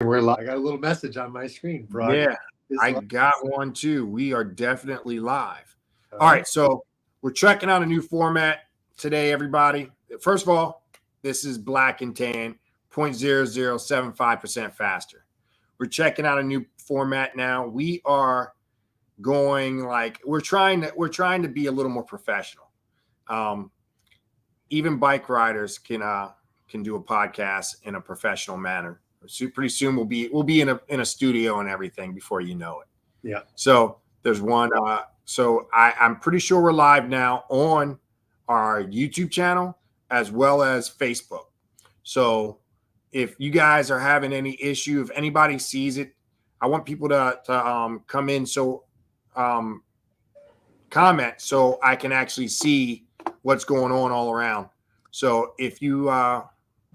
We're live. I got a little message on my screen. Yeah, I got one too. We are definitely live. All All right. right, so we're checking out a new format today, everybody. First of all, this is Black and Tan, 0.0075% faster. We're checking out a new format now. We are going like we're trying to be a little more professional. Even bike riders can do a podcast in a professional manner. So pretty soon we'll be in a studio and everything before you know it. Yeah. So there's one. So I'm pretty sure we're live now on our YouTube channel as well as Facebook. So if you guys are having any issue, if anybody sees it, I want people to come in. So comment so I can actually see what's going on all around. So if you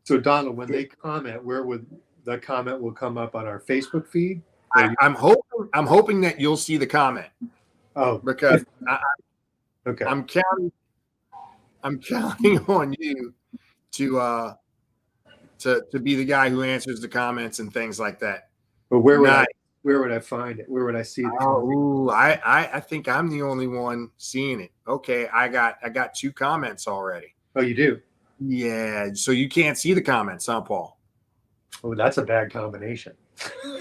so Donald, when they comment, where would the comment will come up on our Facebook feed? I'm hoping that you'll see the comment. Oh, because okay. I'm counting on you to be the guy who answers the comments and things like that. But where would I find it? Where would I see the comment? I think I'm the only one seeing it. Okay, I got 2 comments already. Oh, you do? Yeah. So you can't see the comments, huh, Paul? Oh, that's a bad combination.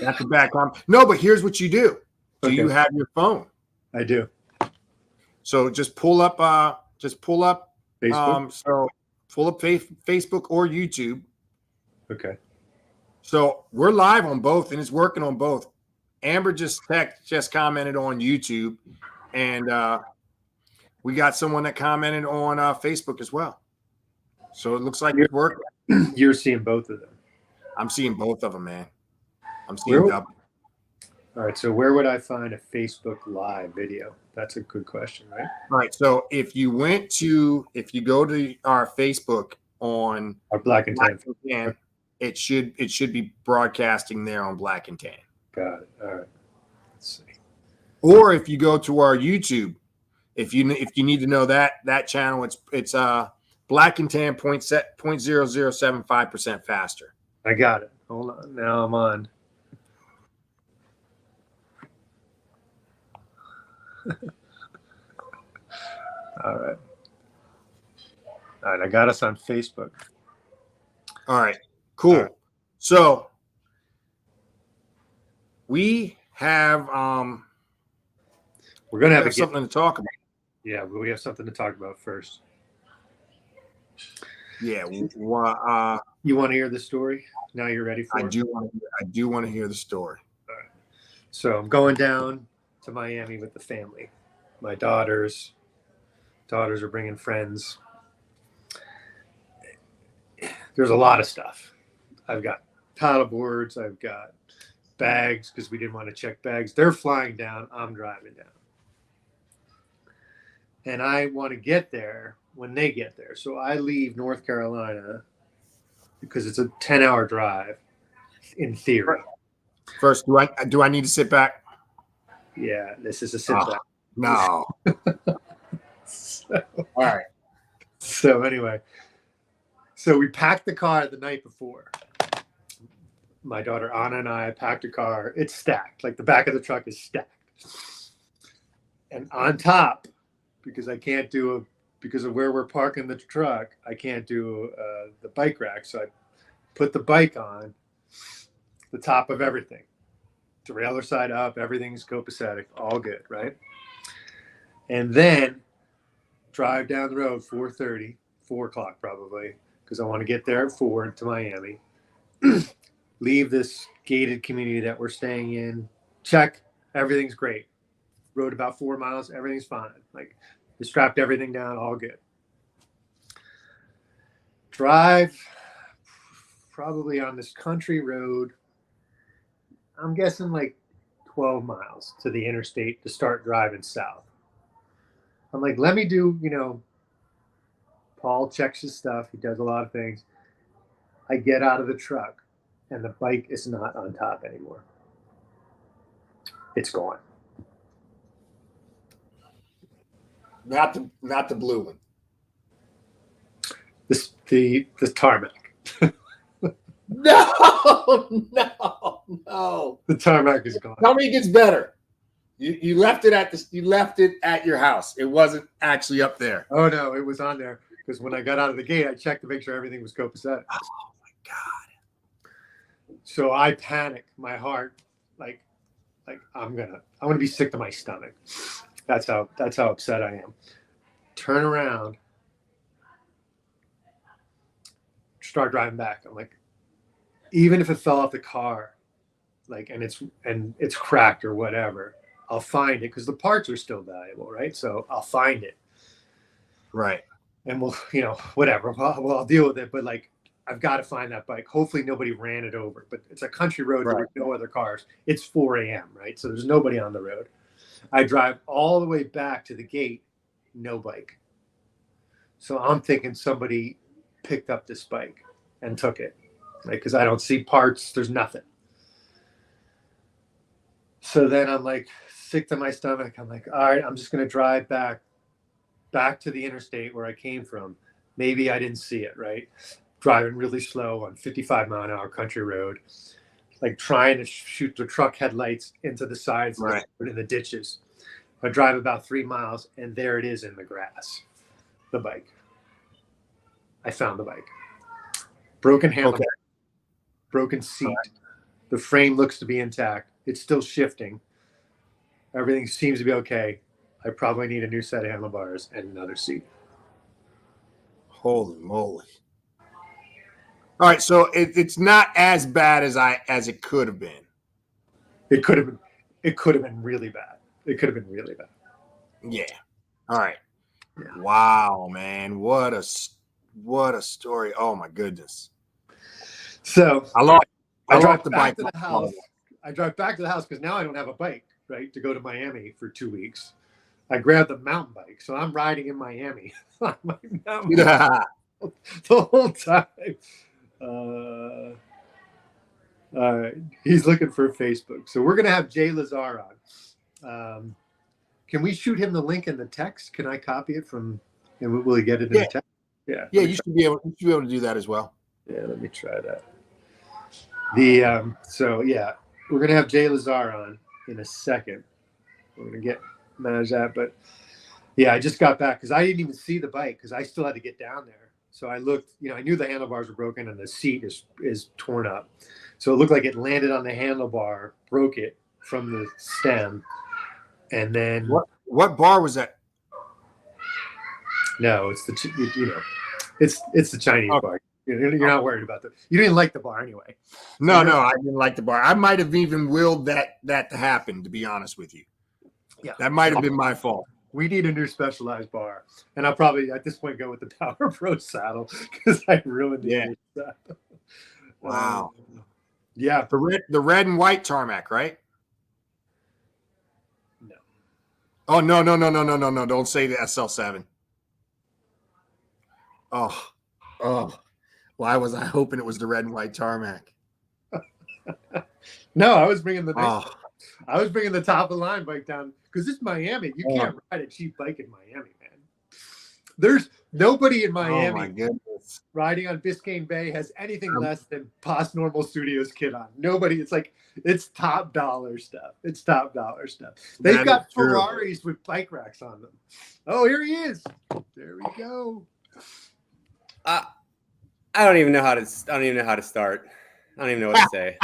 That's a bad No, but here's what you do. Do you have your phone? I do. So just pull up Facebook. So pull up Facebook or YouTube. Okay. So we're live on both, and it's working on both. Amber just commented on YouTube, and we got someone that commented on Facebook as well. So it looks like it's working. You're seeing both of them. I'm seeing both of them, man. I'm seeing double. All right. So where would I find a Facebook Live video? That's a good question, right? All right. So if you go to our Facebook on our Black and Tan, it should be broadcasting there on Black and Tan. Got it. All right. Let's see. Or if you go to our YouTube, if you need to know that channel, it's Black and Tan 0.0075% faster. I got it. Hold on. Now I'm on. All right. I got us on Facebook. All right. Cool. All right. So we have we're gonna have something to talk about. Yeah, we have something to talk about first. Yeah. You want to hear the story? Now you're ready for it? I do want to hear the story. All right. So I'm going down to Miami with the family. My daughters are bringing friends. There's a lot of stuff. I've got paddle boards. I've got bags because we didn't want to check bags. They're flying down. I'm driving down. And I want to get there when they get there. So I leave North Carolina because it's a 10-hour drive in theory. First, do I need to sit back? Yeah, this is a sit back. No. All right. So anyway, so we packed the car the night before. My daughter Anna and I packed a car. It's stacked. Like the back of the truck is stacked. And on top, because of where we're parking the truck, I can't do the bike rack. So I put the bike on the top of everything. Derailleur side up, everything's copacetic, all good, right? And then drive down the road 4:30, 4 o'clock probably, because I want to get there at 4 to Miami. Leave this gated community that we're staying in. Check, everything's great. Rode about 4 miles, everything's fine. Like, they strapped everything down, all good. Drive probably on this country road, I'm guessing like 12 miles to the interstate to start driving south. I'm like, let me do, Paul checks his stuff. He does a lot of things. I get out of the truck and the bike is not on top anymore. It's gone. Not the blue one. The tarmac. No, no. The tarmac is gone. Tell me it gets better. You left it at your house. It wasn't actually up there. Oh no, it was on there because when I got out of the gate, I checked to make sure everything was copacetic. Oh my God. So I panic. My heart, like I'm gonna be sick to my stomach. That's how upset I am. Turn around, start driving back. I'm like, even if it fell off the car, like, and it's cracked or whatever, I'll find it because the parts are still valuable, right? So I'll find it, right? And we'll, whatever. I'll deal with it. But like, I've got to find that bike. Hopefully, nobody ran it over. But it's a country road. Right. There were no other cars. It's 4 a.m. right? So there's nobody on the road. I drive all the way back to the gate, no bike. So I'm thinking somebody picked up this bike and took it, like, because I don't see parts. There's nothing. So then I'm like sick to my stomach. I'm like, all right, I'm just going to drive back to the interstate where I came from. Maybe I didn't see it, right? Driving really slow on 55-mile-an-hour country road, like trying to shoot the truck headlights into the sides, right, in the ditches. I drive about 3 miles, and there it is in the grass, the bike. I found the bike. Broken handlebar, okay. Broken seat. Right. The frame looks to be intact. It's still shifting. Everything seems to be okay. I probably need a new set of handlebars and another seat. Holy moly. All right, so it's not as bad as it could have been. It could have been really bad. It could have been really bad. Yeah. All right. Yeah. Wow, man. What a story. Oh my goodness. So I drive back to the house. I drive back to the house because now I don't have a bike, right, to go to Miami for 2 weeks. I grabbed the mountain bike, so I'm riding in Miami on my mountain bike the whole time. All right. He's looking for Facebook. So we're going to have Jay Lazar on. Can we shoot him the link in the text? Can I copy it and will he get it in the text? Yeah. Yeah, you should be able to do that as well. Yeah, let me try that. So yeah, we're going to have Jay Lazar on in a second. We're going to manage that. But yeah, I just got back because I didn't even see the bike because I still had to get down there. So I looked, I knew the handlebars were broken and the seat is torn up. So it looked like it landed on the handlebar, broke it from the stem. And then what bar was that? No, it's it's the Chinese bar. You're not worried about that. You didn't like the bar anyway. No, I didn't like the bar. I might have even willed that to happen, to be honest with you. Yeah, that might have been my fault. We need a new Specialized bar, and I'll probably at this point go with the Power Pro saddle because I ruined it. Yeah. Wow. Yeah. The red and white tarmac, right? No. Oh no! Don't say the SL7. Oh. Why was I hoping it was the red and white tarmac? No, I was bringing the I was bringing the top of the line bike down because it's Miami. You can't ride a cheap bike in Miami, man. There's nobody in Miami riding on Biscayne Bay has anything less than Pos Normal Studios kit on. Nobody. It's top dollar stuff. They've got Ferraris with bike racks on them. Oh, here he is. There we go. I don't even know how to start. I don't even know what to say.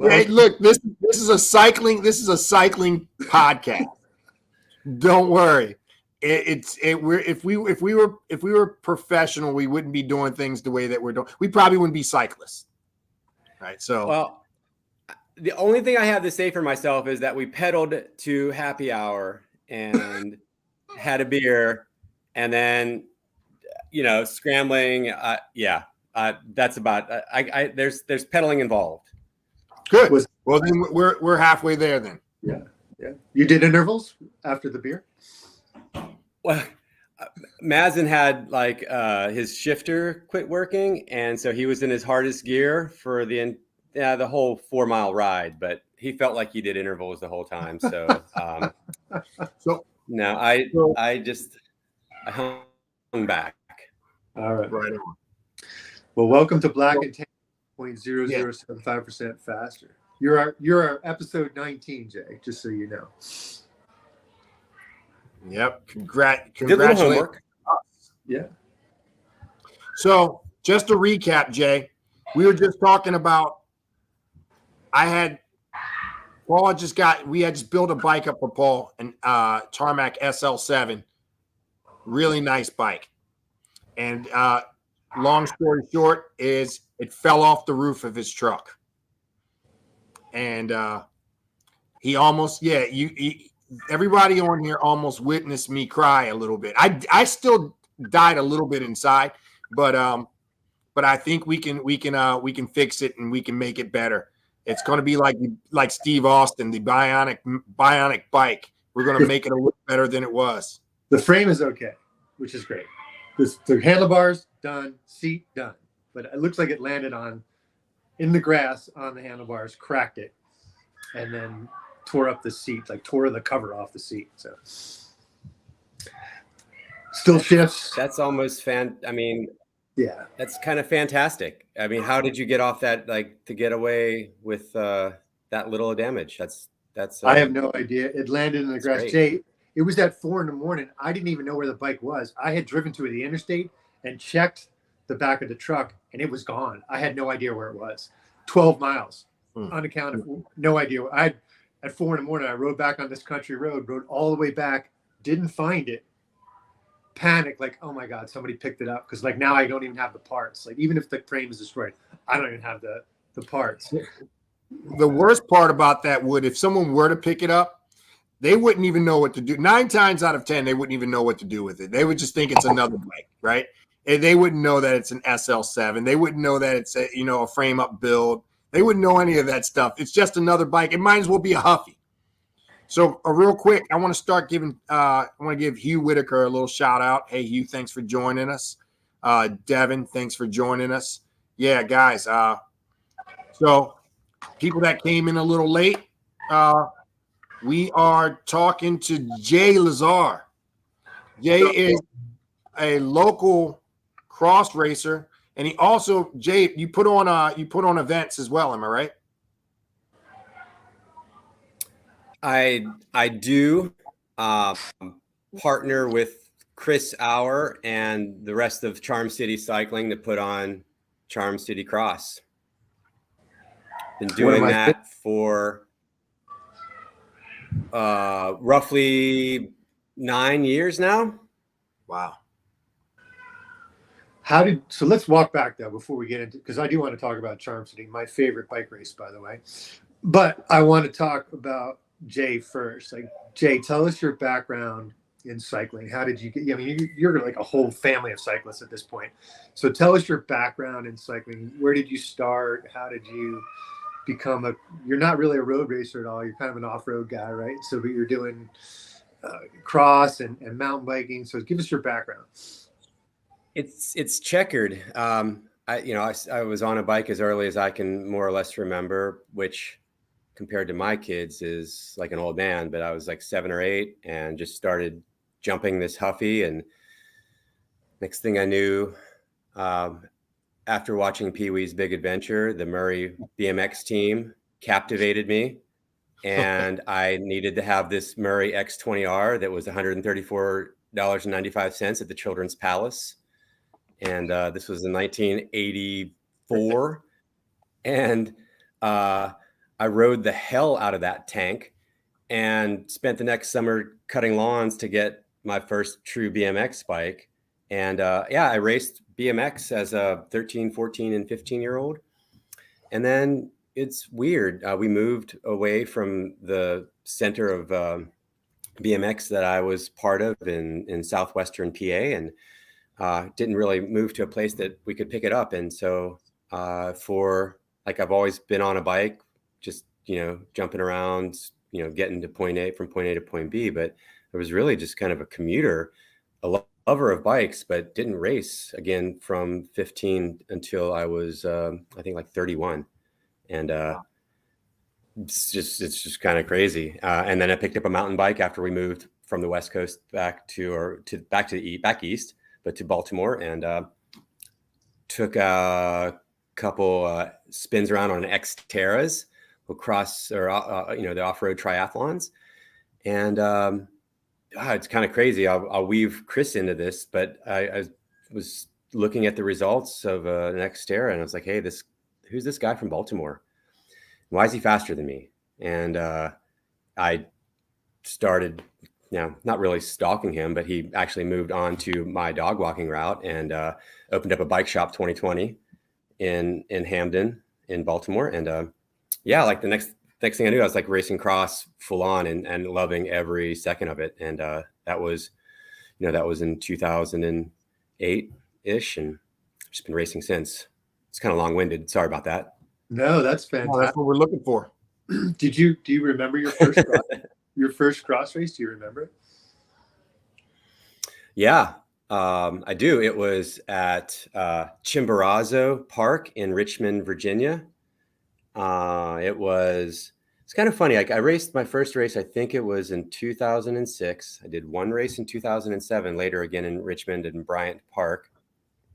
Hey, look, this is a cycling podcast. Don't worry. If we were professional, we wouldn't be doing things the way that we're doing. We probably wouldn't be cyclists. Right. So well, the only thing I have to say for myself is that we pedaled to happy hour and had a beer and then scrambling. That's about there's pedaling involved. Good. Well, then we're halfway there then. Yeah. You did intervals after the beer? Well, Mazin had his shifter quit working, and so he was in his hardest gear for the whole 4 mile ride. But he felt like he did intervals the whole time. So, no, I hung back. All right. Right on. Well, welcome to Black and Tan 0.0075% faster. You're our episode 19, Jay, just so you know. Yep. Did a little Congratulations. homework. Yeah. So just to recap, Jay, we were just talking about, we had just built a bike up for Paul, and Tarmac SL7, really nice bike. And long story short is it fell off the roof of his truck. And he almost, everybody on here almost witnessed me cry a little bit. I still died a little bit inside, but I think we can fix it and we can make it better. It's going to be like Steve Austin, the bionic bike. We're going to make it a little better than it was. The frame is okay, which is great. The handlebars done, seat done, but it looks like it landed in the grass on the handlebars, cracked it, and then tore up the seat, like tore the cover off the seat. So still shifts. That's almost Yeah, that's kind of fantastic. I mean, how did you get off that, like, to get away with that little damage? That's I have no idea. It landed in the grass. great. Jay, it was at 4 a.m. I didn't even know where the bike was. I had driven to the interstate and checked the back of the truck, and it was gone. I had no idea where it was. 12 miles, unaccounted. No idea. At 4 a.m. I rode back on this country road, rode all the way back, didn't find it. Panic, like, oh my God, somebody picked it up. Because like now I don't even have the parts. Like even if the frame is destroyed, I don't even have the parts. The worst part about that if someone were to pick it up, they wouldn't even know what to do. 9 times out of 10, they wouldn't even know what to do with it. They would just think it's another bike, right? And they wouldn't know that it's an SL7. They wouldn't know that it's a frame up build. They wouldn't know any of that stuff. It's just another bike. It might as well be a Huffy. So real quick, I want to start giving. I want to give Hugh Whitaker a little shout out. Hey Hugh, thanks for joining us. Devin, thanks for joining us. Yeah, guys. So people that came in a little late, we are talking to Jay Lazar. Jay is a local cross racer, and he also, Jay, you put on events as well. Am I right? I do partner with Chris Auer and the rest of Charm City Cycling to put on Charm City Cross. Been doing that for roughly 9 years now. Wow. So let's walk back though before we get into, because I do want to talk about Charm City, my favorite bike race, by the way. But I want to talk about Jay first. Like, Jay, tell us your background in cycling. How did you get? I mean, you're like a whole family of cyclists at this point. So tell us your background in cycling. Where did you start? How did you become you're not really a road racer at all. You're kind of an off-road guy, right? So, but you're doing cross and mountain biking. So give us your background. It's checkered. I was on a bike as early as I can more or less remember, which compared to my kids is like an old man, but I was like 7 or 8 and just started jumping this Huffy. And next thing I knew, after watching Pee-wee's Big Adventure, the Murray BMX team captivated me. And I needed to have this Murray X20R that was $134.95 at the Children's Palace. And this was in 1984. And I rode the hell out of that tank and spent the next summer cutting lawns to get my first true BMX bike. And I raced BMX as a 13, 14, and 15-year-old. And then it's weird. We moved away from the center of BMX that I was part of in southwestern PA, and didn't really move to a place that we could pick it up. And so I've always been on a bike, just, jumping around, getting to point A from point A to point B. But I was really just kind of a commuter, a lover of bikes, but didn't race again from 15 until I was, I think, like 31. And it's just kind of crazy. And then I picked up a mountain bike after we moved from the West Coast back east, but to Baltimore. And took a couple spins around on Xterras across, or the off-road triathlons, and it's kind of crazy. I'll weave Chris into this, but I was looking at the results of an Xterra, and I was like, hey, who's this guy from Baltimore? Why is he faster than me? And I started, not really stalking him, but he actually moved on to my dog walking route and opened up a bike shop 2020 in Hamden in Baltimore. And like the next thing I knew, I was like racing cross full on and loving every second of it. And that was in 2008 ish, and just been racing since. It's kind of long winded. Sorry about that. No, that's fantastic. Well, that's what we're looking for. Do you remember your first cross race? Do you remember it? Yeah, I do. It was at Chimborazo Park in Richmond, Virginia. It's kind of funny. I raced my first race, I think it was in 2006. I did one race in 2007, later again in Richmond and Bryant Park.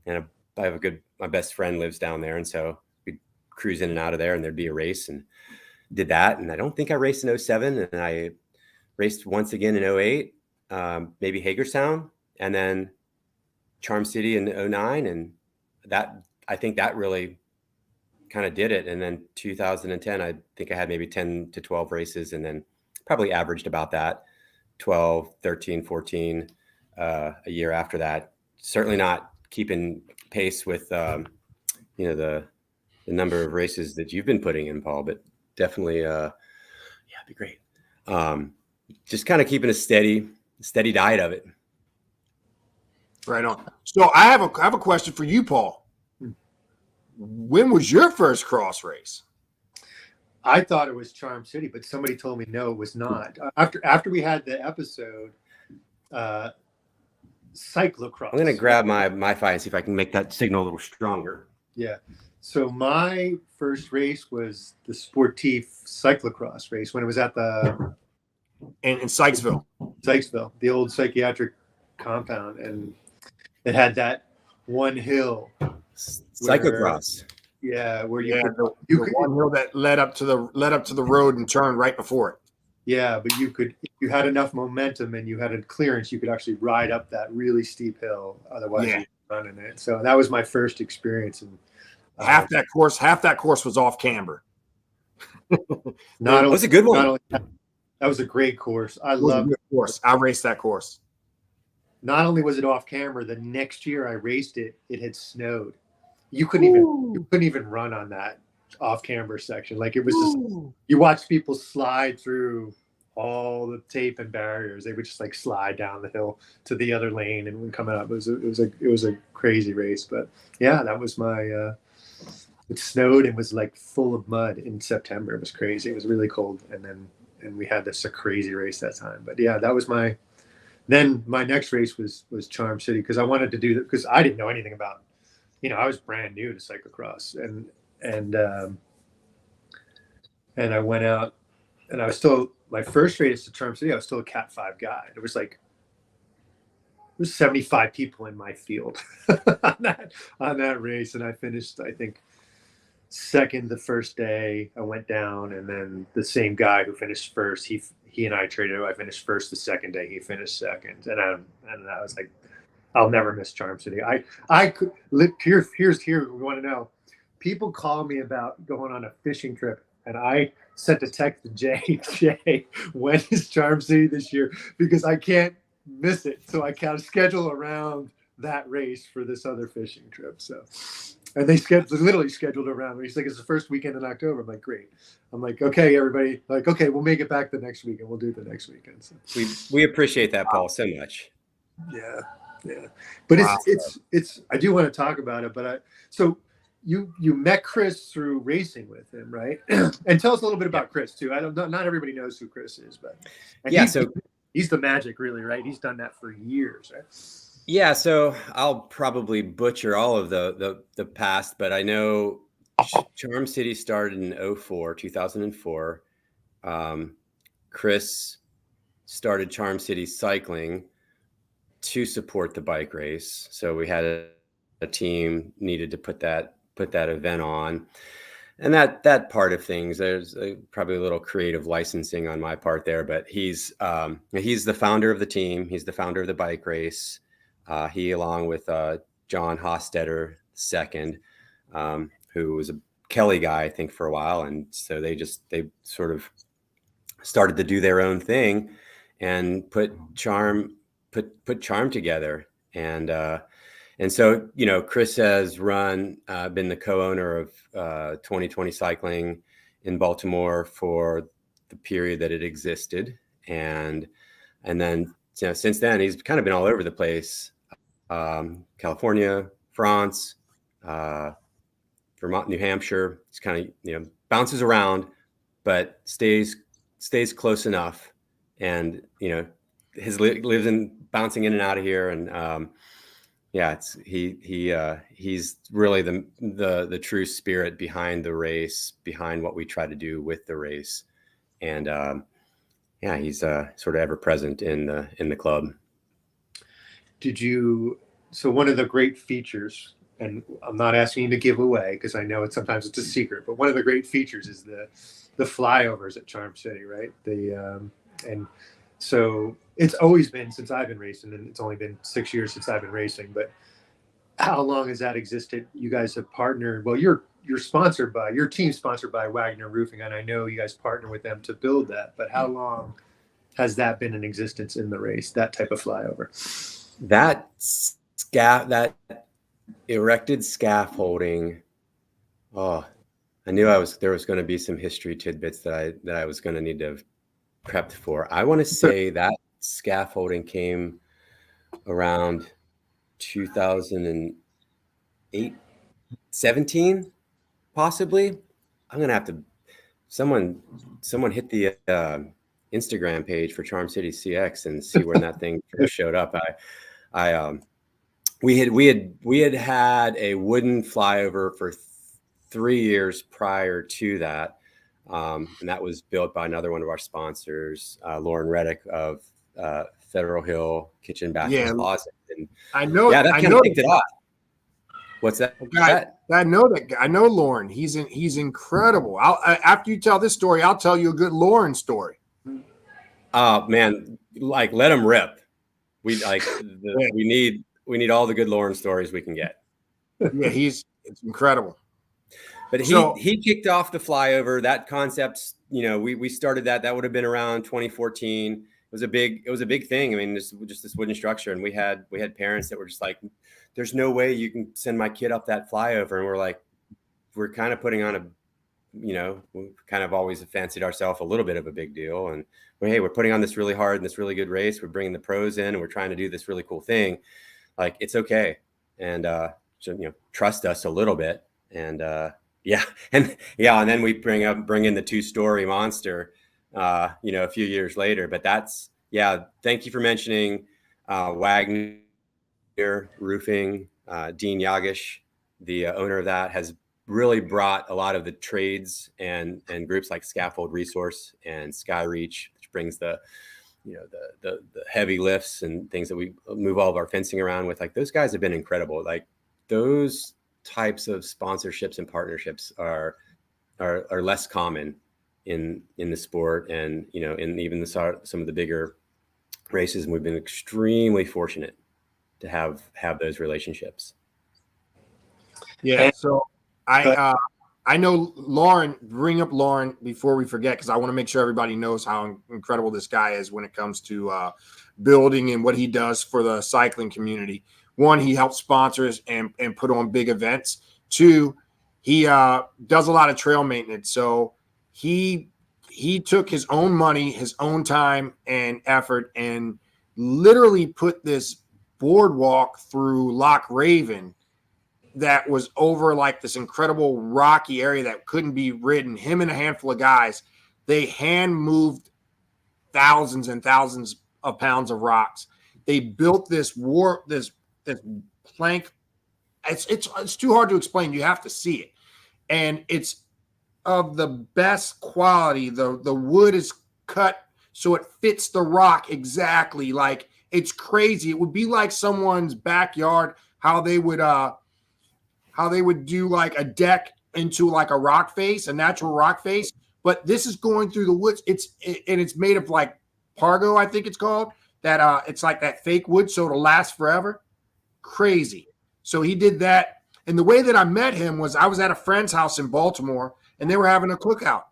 And I have my best friend lives down there. And so we'd cruise in and out of there, and there'd be a race, and did that. And I don't think I raced in 07, and I raced once again in 08, maybe Hagerstown, and then Charm City in 09. And I think that really kind of did it. And then 2010, I think I had maybe 10 to 12 races, and then probably averaged about that 12, 13, 14 a year after that. Certainly not keeping pace with the number of races that you've been putting in, Paul, but definitely it'd be great. Just kind of keeping a steady diet of it. Right on. So I have a question for you, Paul. When was your first cross race? I thought it was Charm City, but somebody told me no, it was not. After we had the episode, cyclocross. I'm going to grab my Wi-Fi and see if I can make that signal a little stronger. Yeah. So my first race was the Sportif cyclocross race when it was at the in Sykesville, the old psychiatric compound, and it had that one hill. Cyclocross. Where you could one hill that led up to the road and turned right before it. Yeah, but if you had enough momentum and you had a clearance, you could actually ride up that really steep hill. Otherwise, you'd run in it. So that was my first experience. And half that course was off camber. That was a good one. That was a great course. I loved it. Course. I raced that course. Not only was it off camber, the next year I raced it, it had snowed. You couldn't even run on that off camber section. Like it was just, you watch people slide through all the tape and barriers. They would just like slide down the hill to the other lane and when coming up. It was a crazy race. But yeah, that was my it snowed and was like full of mud in September. It was crazy. It was really cold. And we had a crazy race that time. But yeah, that was then my next race was Charm City, because I wanted to do that because I didn't know anything about, I was brand new to cyclocross, and I went out, and I was still, my first race to Charm City, I was still a Cat 5 guy. There was 75 people in my field on that race, and I finished, I think, second the first day. I went down, and then the same guy who finished first, he and I traded. I finished first the second day. He finished second, and I was like, I'll never miss Charm City. I could live here. We want to know. People call me about going on a fishing trip, and I sent a text to Jay, when is Charm City this year? Because I can't miss it. So I kind of schedule around that race for this other fishing trip. So, and they literally scheduled around me. He's like, it's the first weekend in October. I'm like, great. I'm like, okay, everybody. Like, okay, we'll make it back the next weekend. We'll do it the next weekend. So we appreciate that, Paul, so much. Yeah. But it's I do want to talk about it. But so you met Chris through racing with him, right? And tell us a little bit about Chris too. Not everybody knows who Chris is, but he's the magic, really, right? He's done that for years, right? Yeah, so I'll probably butcher all of the past, but I know Charm City started in 2004. Chris started Charm City Cycling to support the bike race. So we had team needed to put that event on. And that part of things, there's probably a little creative licensing on my part there, but he's the founder of the team. He's the founder of the bike race. He, along with John Hostetter II, who was a Kelly guy, I think, for a while. And so they sort of started to do their own thing and put Charm together. And so, Chris has been the co-owner of 2020 Cycling in Baltimore for the period that it existed. And then, since then, he's kind of been all over the place. California, France, Vermont, New Hampshire. He's kind of, bounces around, but stays close enough. And, lives in bouncing in and out of here. And, he's really the true spirit behind the race, behind what we try to do with the race. And, he's sort of ever present in the club. So one of the great features, and I'm not asking you to give away because I know sometimes it's a secret, but one of the great features is the flyovers at Charm City, right? And so it's always been since I've been racing, and it's only been 6 years since I've been racing, but how long has that existed? You guys have partnered. Well, your team's sponsored by Wagner Roofing, and I know you guys partner with them to build that, but how long has that been in existence in the race, that type of flyover? That erected scaffolding. Oh, I knew there was going to be some history tidbits that I was going to need to have prepped for. I want to say that scaffolding came around 2008, 17, possibly. I'm going to have to, someone hit the Instagram page for Charm City CX and see when that thing first showed up. We had a wooden flyover for 3 years prior to that. And that was built by another one of our sponsors, Lauren Reddick of Federal Hill Kitchen, Bath, and Closet. And I know. Yeah, that kind of kicked it off. What's that? I know that guy. I know Lauren. He's incredible. After you tell this story, I'll tell you a good Lauren story. Man, let him rip. We need all the good Lauren stories we can get. Yeah, it's incredible. But he kicked off the flyover. That concept, we started that. That would have been around 2014. It was a big thing. I mean, just this wooden structure, and we had parents that were just like, "There's no way you can send my kid up that flyover." And we're like, we're kind of putting on we kind of always fancied ourselves a little bit of a big deal, and we're putting on this really hard and this really good race. We're bringing the pros in, and we're trying to do this really cool thing. Like, it's okay, and trust us a little bit, and. And then we bring in the 2-story monster, a few years later. But thank you for mentioning Wagner Roofing. Dean Yagish, the owner of that, has really brought a lot of the trades and groups like Scaffold Resource and Skyreach, which brings the heavy lifts and things that we move all of our fencing around with. Like, those guys have been incredible. Like, those types of sponsorships and partnerships are less common in the sport, and in even some of the bigger races. And we've been extremely fortunate to have those relationships. Yeah. So I know Lauren. Bring up Lauren before we forget, because I want to make sure everybody knows how incredible this guy is when it comes to building and what he does for the cycling community. One, he helps sponsors and put on big events. Two, he does a lot of trail maintenance. So he took his own money, his own time and effort, and literally put this boardwalk through Loch Raven that was over like this incredible rocky area that couldn't be ridden. Him and a handful of guys, they hand moved thousands and thousands of pounds of rocks. They built this plank. It's too hard to explain. You have to see it, and it's of the best quality. The wood is cut so it fits the rock exactly. Like, it's crazy. It would be like someone's backyard, how they would how they would do like a deck into like a rock face, a natural rock face. But this is going through the woods. It's made of like Pargo, I think it's called. That it's like that fake wood, so it'll last forever. Crazy. So he did that. And the way that I met him was I was at a friend's house in Baltimore, and they were having a cookout.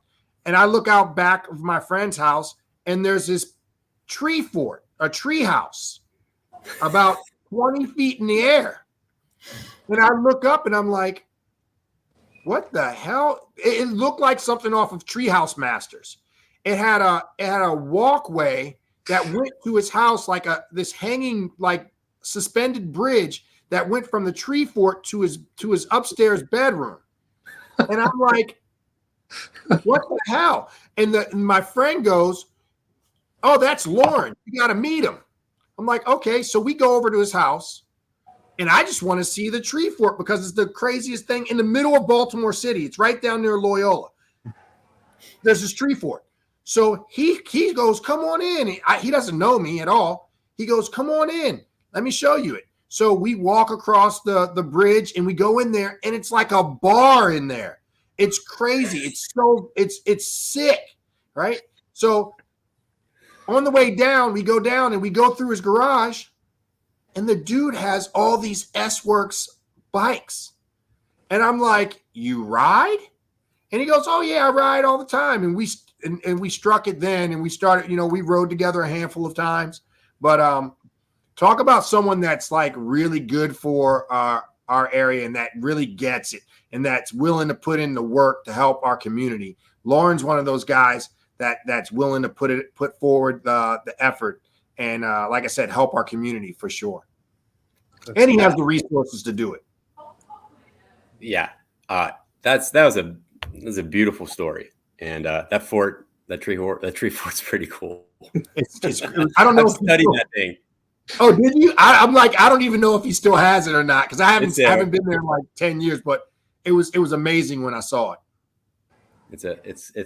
And I look out back of my friend's house, and there's this tree fort, a tree house, about 20 feet in the air. And I look up, and I'm like, what the hell? It looked like something off of Treehouse Masters. It had a walkway that went to his house, like this hanging, like suspended bridge that went from the tree fort to his upstairs bedroom. And I'm like, what the hell? And my friend goes, oh, that's Lauren. You got to meet him. I'm like, okay. So we go over to his house, and I just want to see the tree fort because it's the craziest thing in the middle of Baltimore City. It's right down near Loyola. There's this tree fort. So he goes, come on in. He doesn't know me at all. He goes, come on in. Let me show you it. So we walk across the bridge, and we go in there, and it's like a bar in there. It's crazy. It's sick, right? So on the way down, we go down and we go through his garage, and the dude has all these S-Works bikes. And I'm like, you ride? And he goes, oh yeah, I ride all the time. And we struck it then, and we started, we rode together a handful of times. But talk about someone that's like really good for our area and that really gets it and that's willing to put in the work to help our community. Lauren's one of those guys that's willing to put forward the effort and like I said, help our community for sure. And he has the resources to do it. Yeah, that was a beautiful story, and that tree fort's pretty cool. I don't know. I've studied that thing. Oh, did you? I'm like, I don't even know if he still has it or not because I haven't been there in like 10 years. But it was amazing when I saw it. It's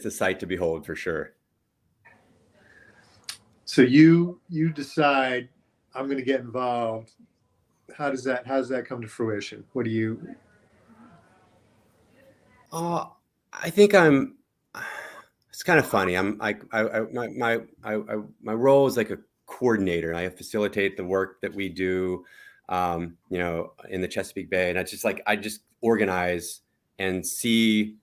a sight to behold for sure. So you decide I'm going to get involved. How does that come to fruition? What do you? I think it's kind of funny. My role is like a coordinator, and I facilitate the work that we do, in the Chesapeake Bay. And I just organize and see.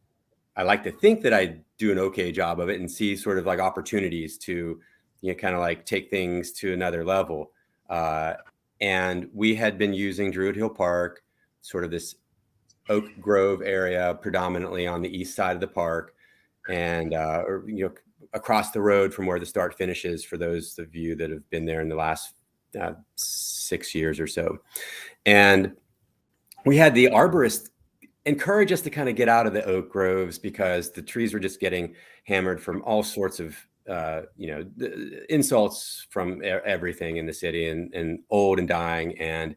I like to think that I do an okay job of it and see sort of like opportunities to, kind of like take things to another level. And we had been using Druid Hill Park, sort of this Oak Grove area, predominantly on the east side of the park, and across the road from where the start finishes for those of you that have been there in the last 6 years or so. And we had the arborist encourage us to kind of get out of the oak groves because the trees were just getting hammered from all sorts of insults from everything in the city and old and dying. And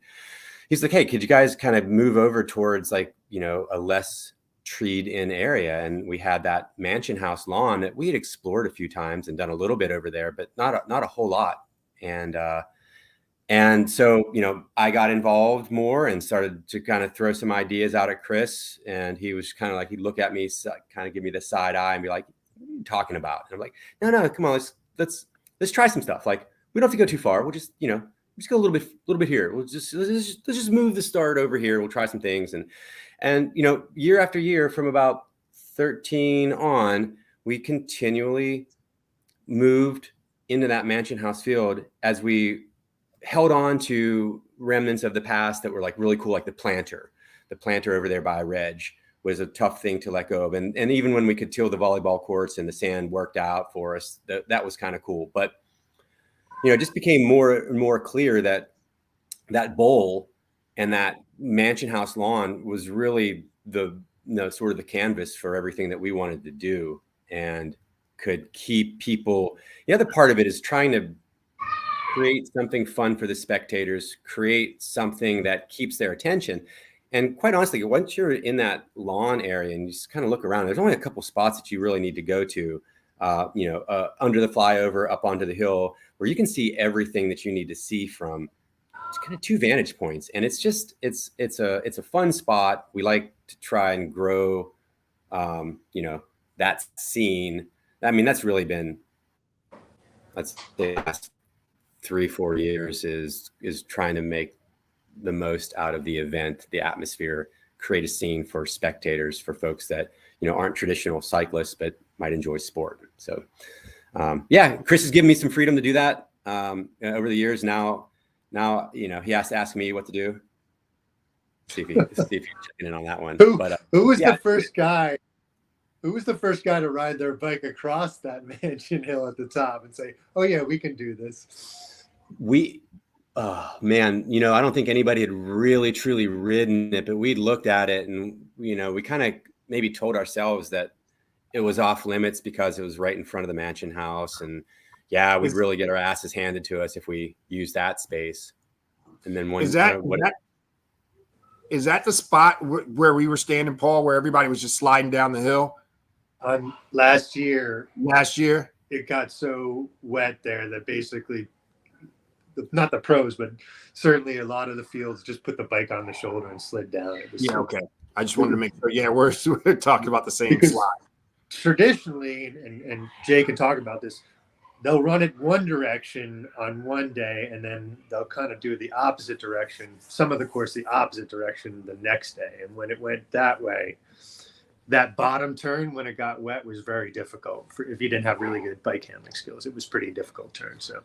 he's like, hey, could you guys kind of move over towards like, a less treed in area? And we had that mansion house lawn that we had explored a few times and done a little bit over there, but not a whole lot. And so, I got involved more and started to kind of throw some ideas out at Chris. And he was kind of like, he'd look at me, kind of give me the side eye and be like, what are you talking about? And I'm like, no, come on, let's try some stuff. Like, we don't have to go too far. We'll just, just go a little bit here. Let's just move the start over here. We'll try some things. And year after year from about 13 on, we continually moved into that mansion house field as we held on to remnants of the past that were like really cool, like the planter over there by Reg was a tough thing to let go of. And even when we could till the volleyball courts and the sand worked out for us, that was kind of cool. But, it just became more and more clear that bowl and that mansion house lawn was really the sort of the canvas for everything that we wanted to do and could keep people. The other part of it is trying to create something fun for the spectators, create something that keeps their attention. And quite honestly, once you're in that lawn area and you just kind of look around, there's only a couple spots that you really need to go to, under the flyover, up onto the hill, where you can see everything that you need to see from kind of 2 vantage points, and it's a fun spot. We like to try and grow, that scene. I mean, that's really been, let's say, the last 3-4 years is trying to make the most out of the event, the atmosphere, create a scene for spectators, for folks that aren't traditional cyclists but might enjoy sport. So Chris has given me some freedom to do that over the years. Now he has to ask me what to do. See if you're checking in on that one. Who was the first guy? Who was the first guy to ride their bike across that mansion hill at the top and say, "Oh yeah, we can do this"? Man, I don't think anybody had really truly ridden it, but we looked at it and we kind of maybe told ourselves that it was off limits because it was right in front of the mansion house, and we'd really get our asses handed to us if we used that space. And then is that the spot where we were standing, Paul, where everybody was just sliding down the hill? Last year, it got so wet there that basically, not the pros, but certainly a lot of the fields just put the bike on the shoulder and slid down. Okay. I just wanted to make sure. Yeah, we're talking about the same slide. Traditionally, and Jay can talk about this, they'll run it one direction on one day, and then they'll kind of do the opposite direction. Some of the course, the opposite direction the next day. And when it went that way, that bottom turn, when it got wet, was very difficult if you didn't have really good bike handling skills. It was pretty difficult turn. So,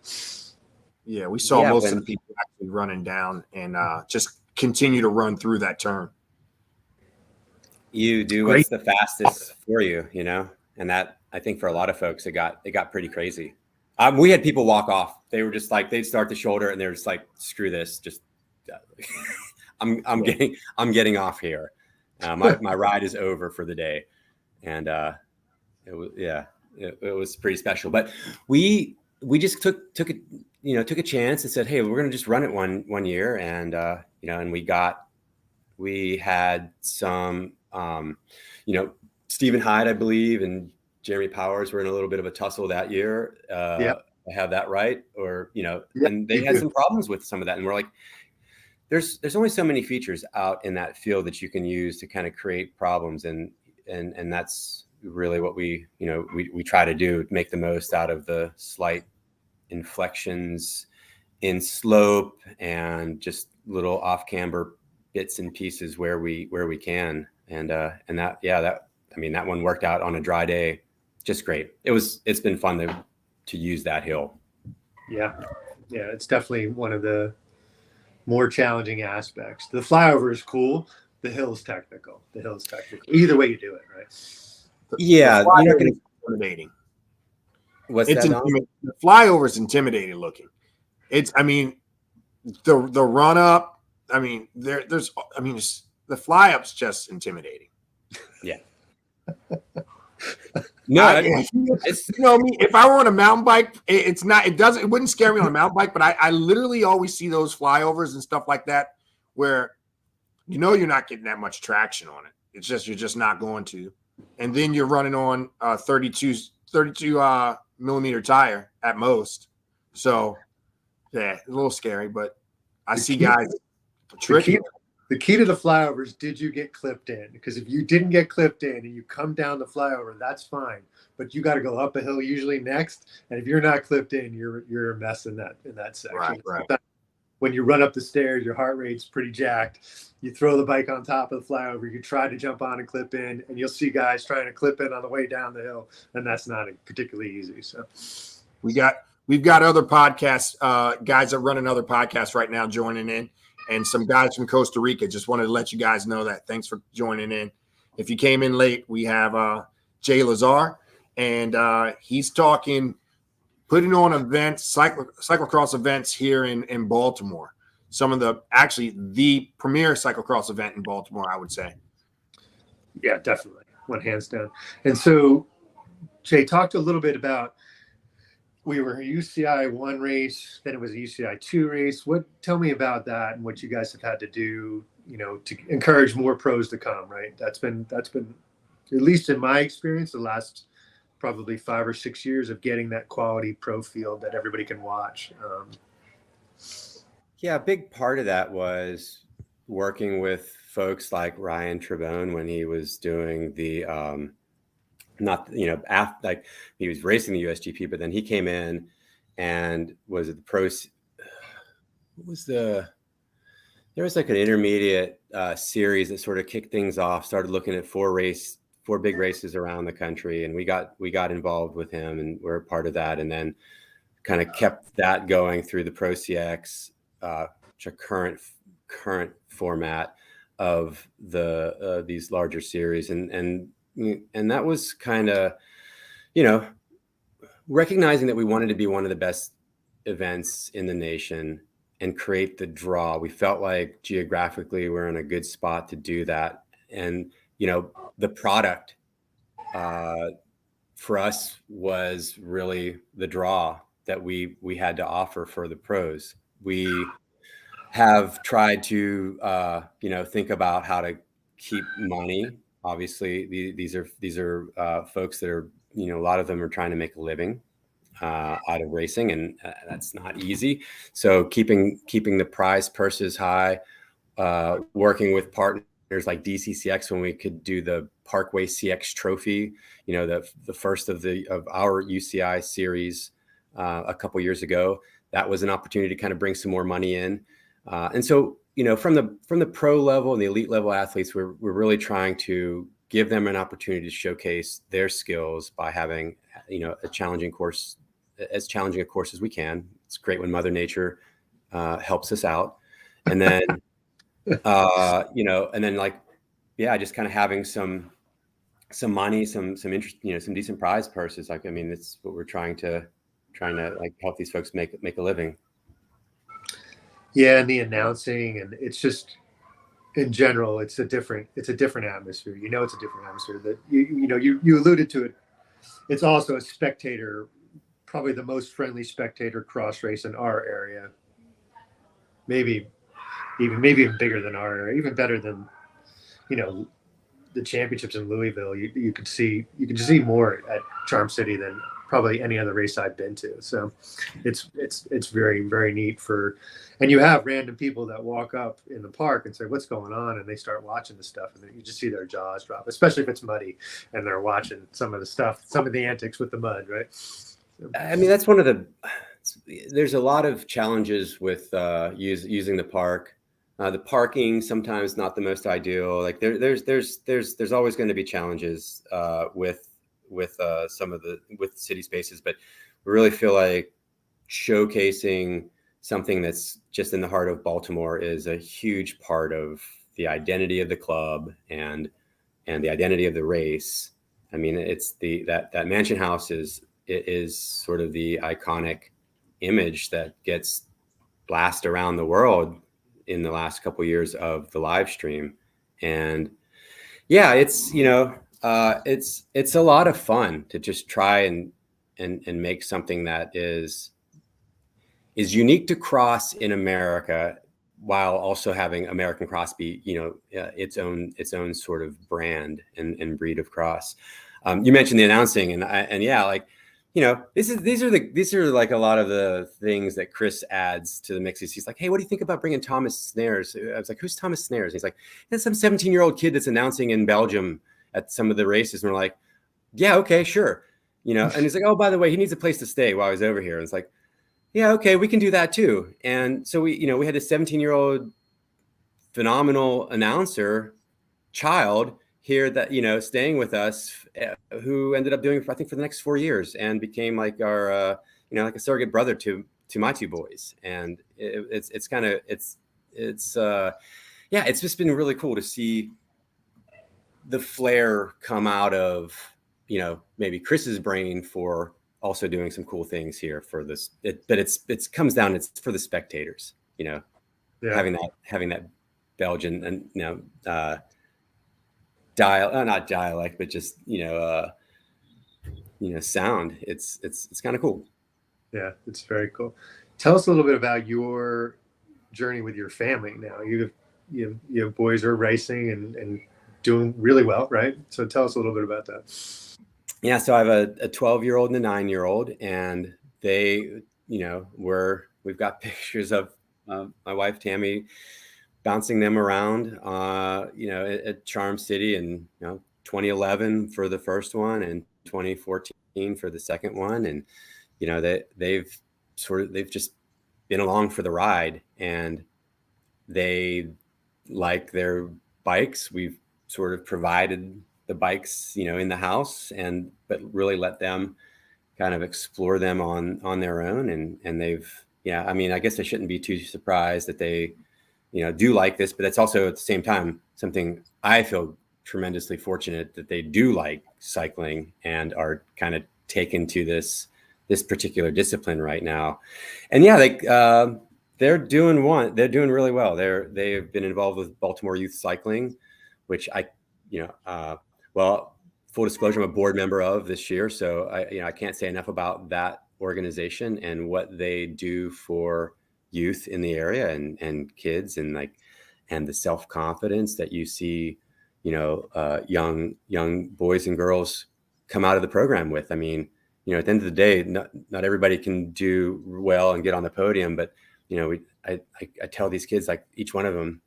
yeah, we saw most of the people actually running down and just continue to run through that turn. You do what's the fastest for you, and that, I think, for a lot of folks, it got pretty crazy. We had people walk off. They were just like, they'd start the shoulder and they're just like, screw this, just I'm getting off here. My ride is over for the day. And it was pretty special. But we just took a chance and said, hey, we're going to just run it one year. And and we had some Stephen Hyde, I believe, and Jeremy Powers were in a little bit of a tussle that year. I have that right, and they had some problems with some of that. And we're like, there's only so many features out in that field that you can use to kind of create problems, and that's really what we try to do, make the most out of the slight inflections in slope and just little off camber bits and pieces where we can, and that one worked out on a dry day just great. It's been fun to use that hill. Yeah, it's definitely one of the more challenging aspects. The flyover is cool. The hill's technical. Either way you do it, right? It's intimidating. What's that? The flyover is intimidating looking. The run up. The fly up's just intimidating. Yeah. If I were on a mountain bike, it wouldn't scare me on a mountain bike, but I literally always see those flyovers and stuff like that where you're not getting that much traction on it. It's just, you're just not going to. And then you're running on a 32 millimeter tire at most. So yeah, a little scary, but I see guys tricky. The key to the flyovers, did you get clipped in? Because if you didn't get clipped in and you come down the flyover, that's fine. But you got to go up a hill usually next. And if you're not clipped in, you're a mess in that section. Right. When you run up the stairs, your heart rate's pretty jacked. You throw the bike on top of the flyover. You try to jump on and clip in, and you'll see guys trying to clip in on the way down the hill, and that's not particularly easy. So we've got other podcasts, guys that run another podcast right now joining in. And some guys from Costa Rica. Just wanted to let you guys know that. Thanks for joining in. If you came in late, we have Jay Lazar, and he's putting on events, cyclocross events here in Baltimore. Some of the premier cyclocross event in Baltimore, I would say. Yeah, definitely. One hands down. And so, Jay, talked a little bit about, we were a UCI 1 race, then it was a UCI 2 race. Tell me about that and what you guys have had to do, to encourage more pros to come, right? That's been, at least in my experience, the last probably 5 or 6 years of getting that quality pro field that everybody can watch. Yeah, a big part of that was working with folks like Ryan Trebone when he was doing the not like he was racing the USGP, but then he came in and was it the pros? What was there was like an intermediate series that sort of kicked things off. Started looking at four big races around the country, and we got involved with him, and we're a part of that, and then kind of kept that going through the Pro CX, which a current format of the these larger series, and that was kind of, recognizing that we wanted to be one of the best events in the nation and create the draw. We felt like geographically we're in a good spot to do that, and the product for us was really the draw that we had to offer for the pros. We have tried to think about how to keep money. Obviously, these are folks that are, a lot of them are trying to make a living out of racing, and that's not easy. So keeping the prize purses high, working with partners like DCCX when we could do the Parkway CX Trophy, the first of our UCI series a couple years ago. That was an opportunity to kind of bring some more money in. And so, from the pro level and the elite level athletes, we're really trying to give them an opportunity to showcase their skills by having, a challenging course, as challenging a course as we can. It's great when Mother Nature helps us out. And then, just kind of having some money, some interest, some decent prize purses. It's what we're trying to like help these folks make a living. Yeah, and the announcing, and it's just in general, it's a different atmosphere. It's a different atmosphere. That you alluded to it. It's also a spectator, probably the most friendly spectator cross race in our area. Maybe even bigger than our area, even better than the championships in Louisville. You could see more at Charm City than probably any other race I've been to. So it's very, very neat and you have random people that walk up in the park and say, "What's going on?" And they start watching the stuff, and then you just see their jaws drop, especially if it's muddy and they're watching some of the antics with the mud, right? So. That's one of there's a lot of challenges with using the park. The parking sometimes not the most ideal. Like there's always going to be challenges with city spaces, but we really feel like showcasing something that's just in the heart of Baltimore is a huge part of the identity of the club and the identity of the race. It's that Mansion House is sort of the iconic image that gets blasted around the world in the last couple of years of the live stream. And yeah, it's it's a lot of fun to just try and make something that is unique to cross in America, while also having American cross be its own sort of brand and breed of cross. You mentioned the announcing, and yeah, like these are like a lot of the things that Chris adds to the mix. He's like, "Hey, what do you think about bringing Thomas Snares?" I was like, "Who's Thomas Snares?" And he's like, "That's some 17-year-old kid that's announcing in Belgium at some of the races." And we're like, "Yeah, okay, sure." And he's like, "Oh, by the way, he needs a place to stay while he's over here." And it's like, "Yeah, okay, we can do that too." And so we had a 17-year-old phenomenal announcer child here that staying with us, who ended up doing, I think, for the next 4 years, and became like our like a surrogate brother to my two boys. And it's just been really cool to see the flair come out of maybe Chris's brain for also doing some cool things here for this. But it's comes down, it's for the spectators, having that Belgian and not dialect, but just sound. It's kind of cool. Yeah, it's very cool. Tell us a little bit about your journey with your family. Now you have boys who are racing and doing really well, right? So tell us a little bit about that. Yeah, so I have a 12-year-old and a 9-year-old, and they we've got pictures of my wife Tammy bouncing them around, at Charm City, and 2011 for the first one and 2014 for the second one, and they've just been along for the ride, and they like their bikes. We've sort of provided the bikes, in the house, but really let them kind of explore them on their own, and they've, I mean, I guess I shouldn't be too surprised that they do like this, but it's also at the same time something I feel tremendously fortunate that they do like cycling and are kind of taken to this particular discipline right now. And they're doing really well. They've been involved with Baltimore Youth Cycling, which full disclosure, I'm a board member of this year, so I can't say enough about that organization and what they do for youth in the area and kids, and the self-confidence that you see, young boys and girls come out of the program with. I mean, at the end of the day, not everybody can do well and get on the podium, but I tell these kids, like, each one of them,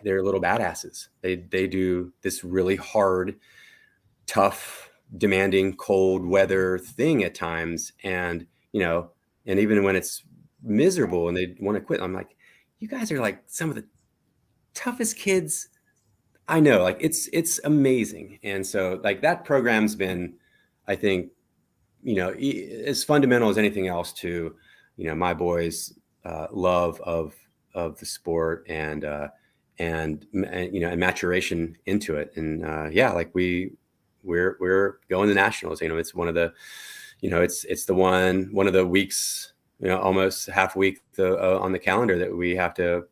they're little badasses. They do this really hard, tough, demanding, cold weather thing at times, and even when it's miserable and they want to quit, I'm like, you guys are like some of the toughest kids I know. Like, it's amazing. And so, like, that program's been, I think, as fundamental as anything else to my boys' love of the sport and maturation into it. And we're going to nationals. It's one of the it's the one of the weeks, almost half week on the calendar that we have to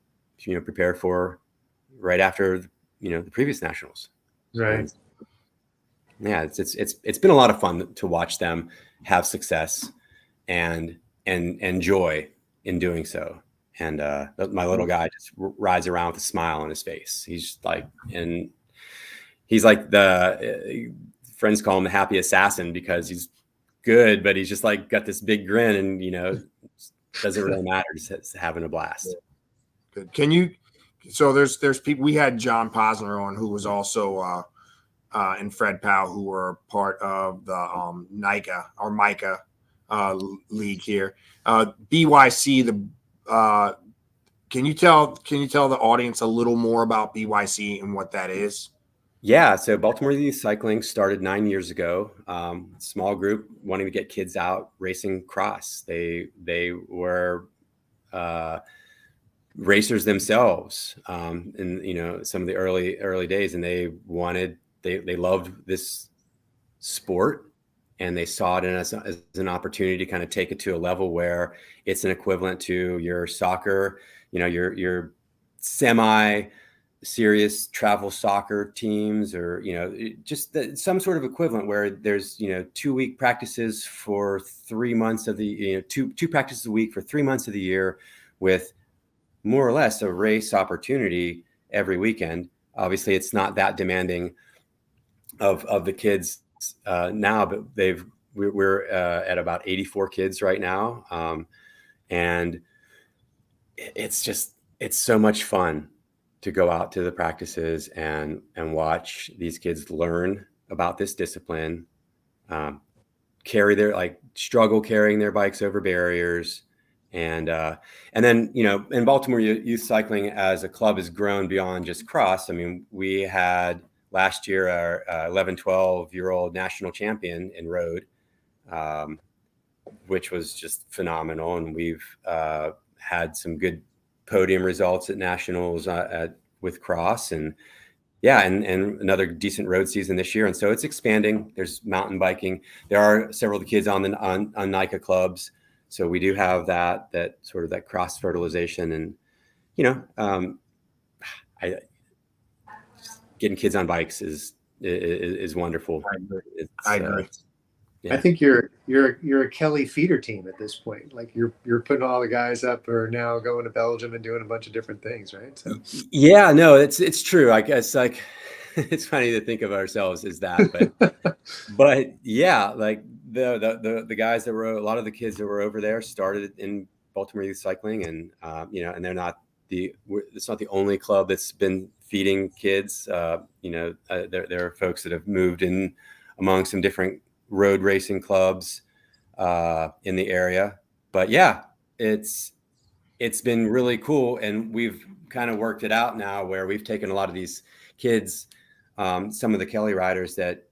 prepare for right after the previous nationals. Right. And, yeah, it's been a lot of fun to watch them have success and joy in doing so. And my little guy just rides around with a smile on his face. He's like the friends call him the happy assassin, because he's good, but he's just like got this big grin, and doesn't really matter, just having a blast. Good. So there's people. We had John Posner on, who was also and Fred Powell, who were part of the MICA league here. BYC, can you tell the audience a little more about BYC and what that is? Yeah, so Baltimore Youth Cycling started 9 years ago. Small group wanting to get kids out racing cross. They were racers themselves in some of the early days, and they loved this sport, and they saw it as an opportunity to kind of take it to a level where it's an equivalent to your soccer, your semi serious travel soccer teams, or just some sort of equivalent where there's 2 week practices for 3 months of the two practices a week for 3 months of the year, with more or less a race opportunity every weekend. Obviously, it's not that demanding of the kids now, but we're at about 84 kids right now, and it's so much fun to go out to the practices and watch these kids learn about this discipline, struggle carrying their bikes over barriers. And then, in Baltimore, youth cycling as a club has grown beyond just cross. I mean, we had last year our 11, 12-year-old national champion in road, which was just phenomenal. And we've had some good podium results at nationals with cross, and another decent road season this year. And so it's expanding. There's mountain biking. There are several of the kids on NICA clubs. So we do have that sort of that cross fertilization, and getting kids on bikes is wonderful. I agree. I think you're a Kelly feeder team at this point. Like, you're putting all the guys up who are now going to Belgium and doing a bunch of different things, right? So yeah, no, it's true. I guess, like, it's funny to think of ourselves as that, but yeah, like the guys that were, a lot of the kids that were over there started in Baltimore Youth Cycling, and and they're not it's not the only club that's been feeding kids. There are folks that have moved in among some different road racing clubs in the area. But yeah, it's been really cool, and we've kind of worked it out now where we've taken a lot of these kids, some of the Kelly riders that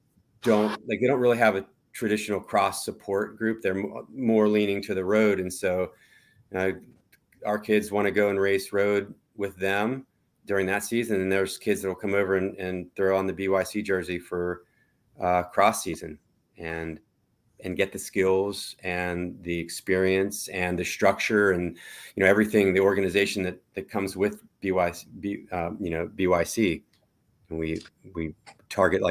they don't really have a traditional cross support group. They're more leaning to the road, and so our kids want to go and race road with them during that season, and there's kids that will come over and throw on the BYC jersey for cross season and get the skills and the experience and the structure and everything, the organization that comes with BYC. And we target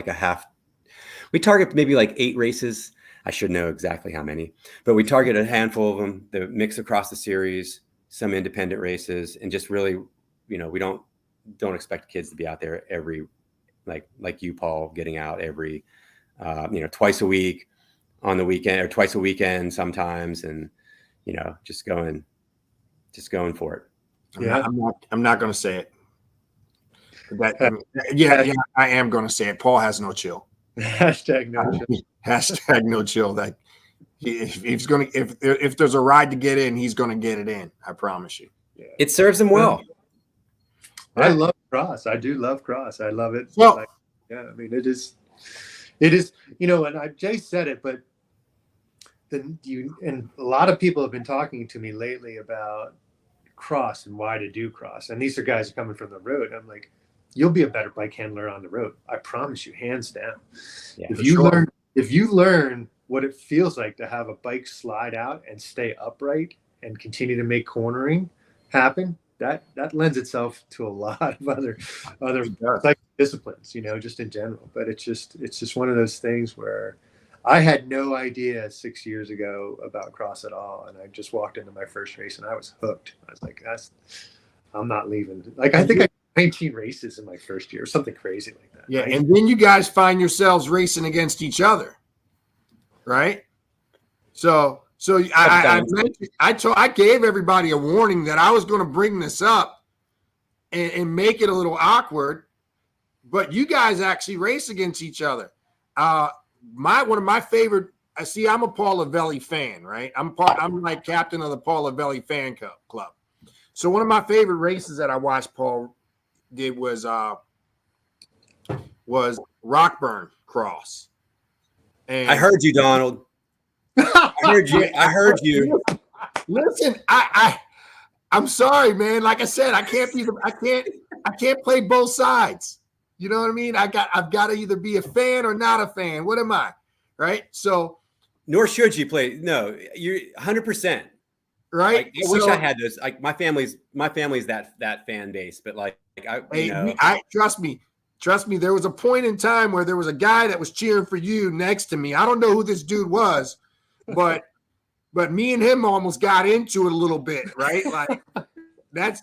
we target maybe like 8 races. I should know exactly how many, but we target a handful of them, the mix across the series, some independent races, and just really, we don't expect kids to be out there every, like you, Paul, getting out every, twice a week on the weekend, or twice a weekend sometimes, and just going for it. Yeah, I'm not going to say it. I am going to say it. Paul has no chill. Hashtag no chill. Hashtag no chill. That if there's a ride to get in, he's going to get it in. I promise you. Yeah. It serves him well. I love cross. I do love cross. I love it. Well, I mean, it is, and Jay said it, but and a lot of people have been talking to me lately about cross and why to do cross. And these are guys coming from the road. I'm like, you'll be a better bike handler on the road. I promise you, hands down. Yeah, if you learn what it feels like to have a bike slide out and stay upright and continue to make cornering happen, that lends itself to a lot of other like disciplines, just in general. But it's just one of those things where I had no idea 6 years ago about cross at all, and I just walked into my first race and I was hooked. I was like, I'm not leaving. Like, I think I 19 races in my first year, something crazy like that. Yeah, right? And then you guys find yourselves racing against each other, right? So I gave everybody a warning that I was going to bring this up and make it a little awkward, but you guys actually race against each other. One of my favorite. I'm a Paul Lavelli fan, right? I'm like captain of the Paul Lavelli fan club. So one of my favorite races that I watched Paul did was Rockburn Cross. And I heard you, Donald. I heard you. Listen, I'm sorry, man. Like I said, I can't play both sides. You know what I mean? I've got to either be a fan or not a fan. What am I? Right? So, nor should you play. No, you're 100%. Right? I wish I had those. Like my family's that fan base, but I trust me. There was a point in time where there was a guy that was cheering for you next to me. I don't know who this dude was, but me and him almost got into it a little bit, right? Like that's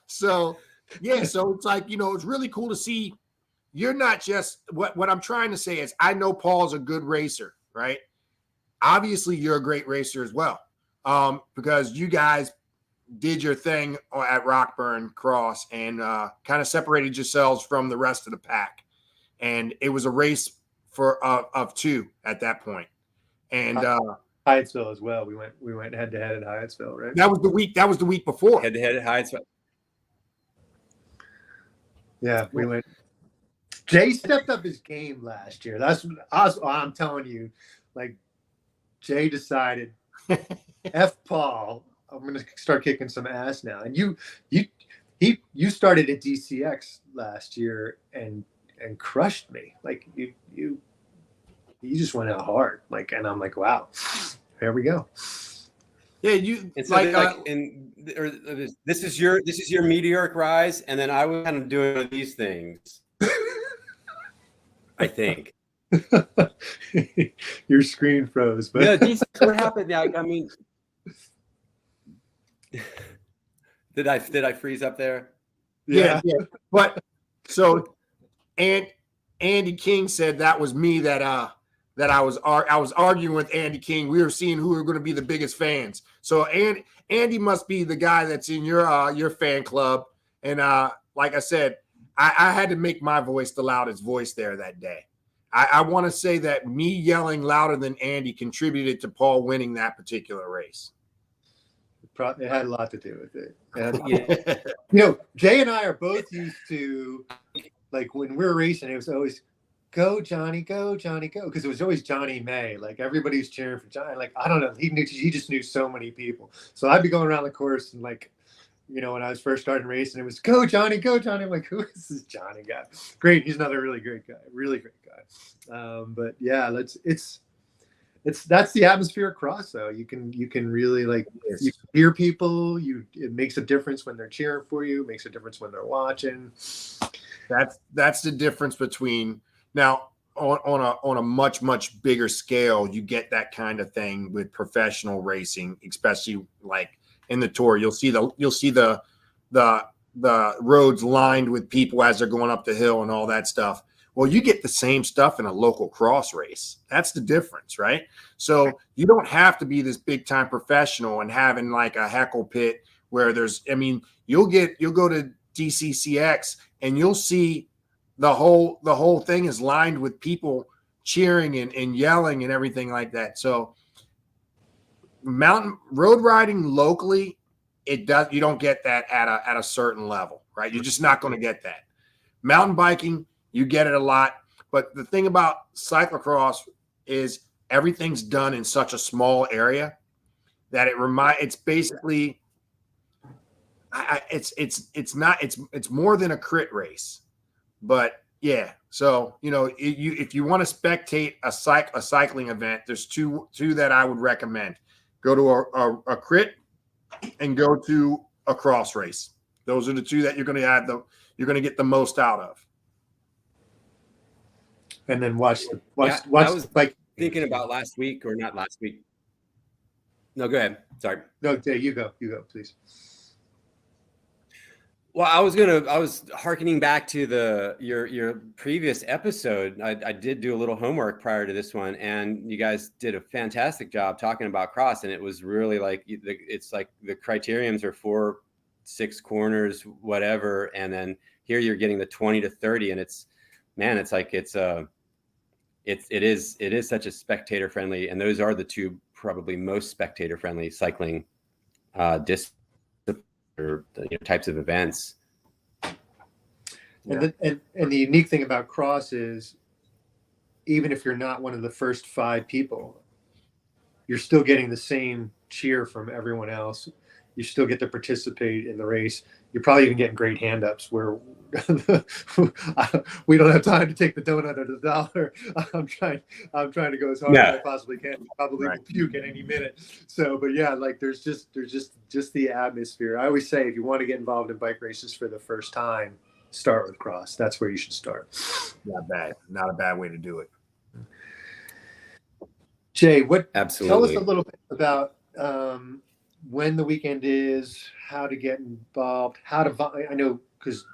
so. Yeah, so it's like, it's really cool to see you're not just what I'm trying to say is I know Paul's a good racer, right? Obviously, you're a great racer as well, because you guys did your thing at Rockburn Cross and kind of separated yourselves from the rest of the pack. And it was a race of 2 at that point. And Hyattsville as well. We went head to head at Hyattsville, right? That was the week before. Head to head at Hyattsville. Yeah, we went. Jay stepped up his game last year. That's I'm telling you. Like, Jay decided, F Paul, I'm going to start kicking some ass now. And you started at DCX last year and crushed me. Like you just went out hard. Like, and I'm like, wow, here we go. Yeah, this is your meteoric rise, and then I was kind of doing one of these things. I think your screen froze, but no, what happened? Yeah, I mean, did I freeze up there? Yeah. But so, and Andy King said that was me that that I was arguing with Andy King. We were seeing who were going to be the biggest fans. So Andy must be the guy that's in your fan club. And like I said, I had to make my voice the loudest voice there that day. I want to say that me yelling louder than Andy contributed to Paul winning that particular race. It had a lot to do with it. And, Jay and I are both used to, like, when we're racing, it was always, go, Johnny, go, Johnny, go. Because it was always Johnny May. Like, everybody's cheering for Johnny. Like, I don't know. He just knew so many people. So I'd be going around the course and, like, when I was first starting racing, it was go, Johnny, go, Johnny. I'm like, who is this Johnny guy? Great. He's another really great guy. Really great guy. But yeah, that's the atmosphere of cross, though. You can really, like, you hear people. It makes a difference when they're cheering for you. It makes a difference when they're watching. That's the difference between now on a much bigger scale. You get that kind of thing with professional racing, especially like in the tour. You'll see the roads lined with people as they're going up the hill and all that stuff. Well, you get the same stuff in a local cross race. That's the difference, right? So you don't have to be this big time professional and having like a heckle pit where you'll go to DCCX and you'll see the whole thing is lined with people cheering and yelling and everything like that. So mountain road riding locally, you don't get that at a certain level, right? You're just not going to get that. Mountain biking, you get it a lot. But the thing about cyclocross is everything's done in such a small area that it's basically it's more than a crit race. But yeah, so if you want to spectate a cycling event, there's two that I would recommend. Go to a crit and go to a cross race. Those are the two that you're going to get the most out of. And then watch. I was thinking about last week, or not last week. No, go ahead. Sorry. No, Jay, you go, please. Well, I was hearkening back to your previous episode. I did do a little homework prior to this one, and you guys did a fantastic job talking about cross. And it was really like, it's like the criteriums are 4, 6 corners, whatever. And then here you're getting the 20 to 30, and it is such a spectator friendly, and those are the two probably most spectator friendly cycling types of events. And the unique thing about cross is, even if you're not one of the first 5 people, you're still getting the same cheer from everyone else. You still get to participate in the race. You're probably even getting great hand-ups where we don't have time to take the donut at $1. I'm trying to go as hard as I possibly can. Probably will puke at any minute. So, but yeah, like there's just the atmosphere. I always say, if you want to get involved in bike races for the first time, start with cross. That's where you should start. Not a bad way to do it. Jay, Absolutely. Tell us a little bit about when the weekend is, how to get involved, I know because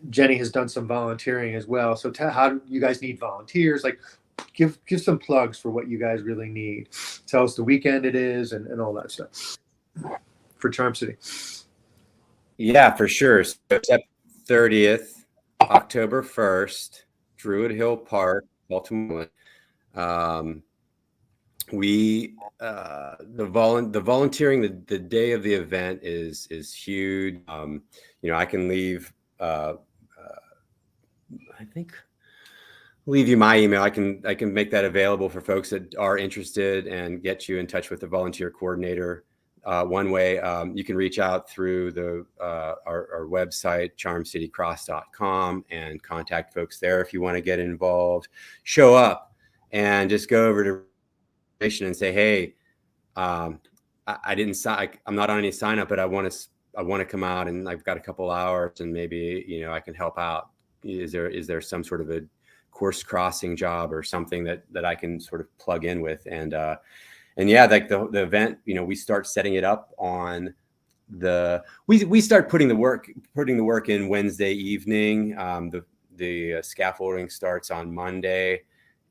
Jenny has done some volunteering as well. So how do you guys need volunteers? Like, give some plugs for what you guys really need. Tell us the weekend it is and all that stuff for Charm City. Yeah, for sure. So September 30th, October 1st, Druid Hill Park, Baltimore. The volunteering the day of the event is huge. I can leave. I think leave you my email. I can make that available for folks that are interested and get you in touch with the volunteer coordinator. One way you can reach out through our website, charmcitycross.com, and contact folks there if you want to get involved. Show up and just go over to and say, hey, I didn't sign. I'm not on any sign up, but I want to come out, and I've got a couple hours, and maybe I can help out. Is there some sort of a course crossing job or something that I can sort of plug in with? And yeah, like the event, we start setting it up on we start putting the work in Wednesday evening. The scaffolding starts on Monday,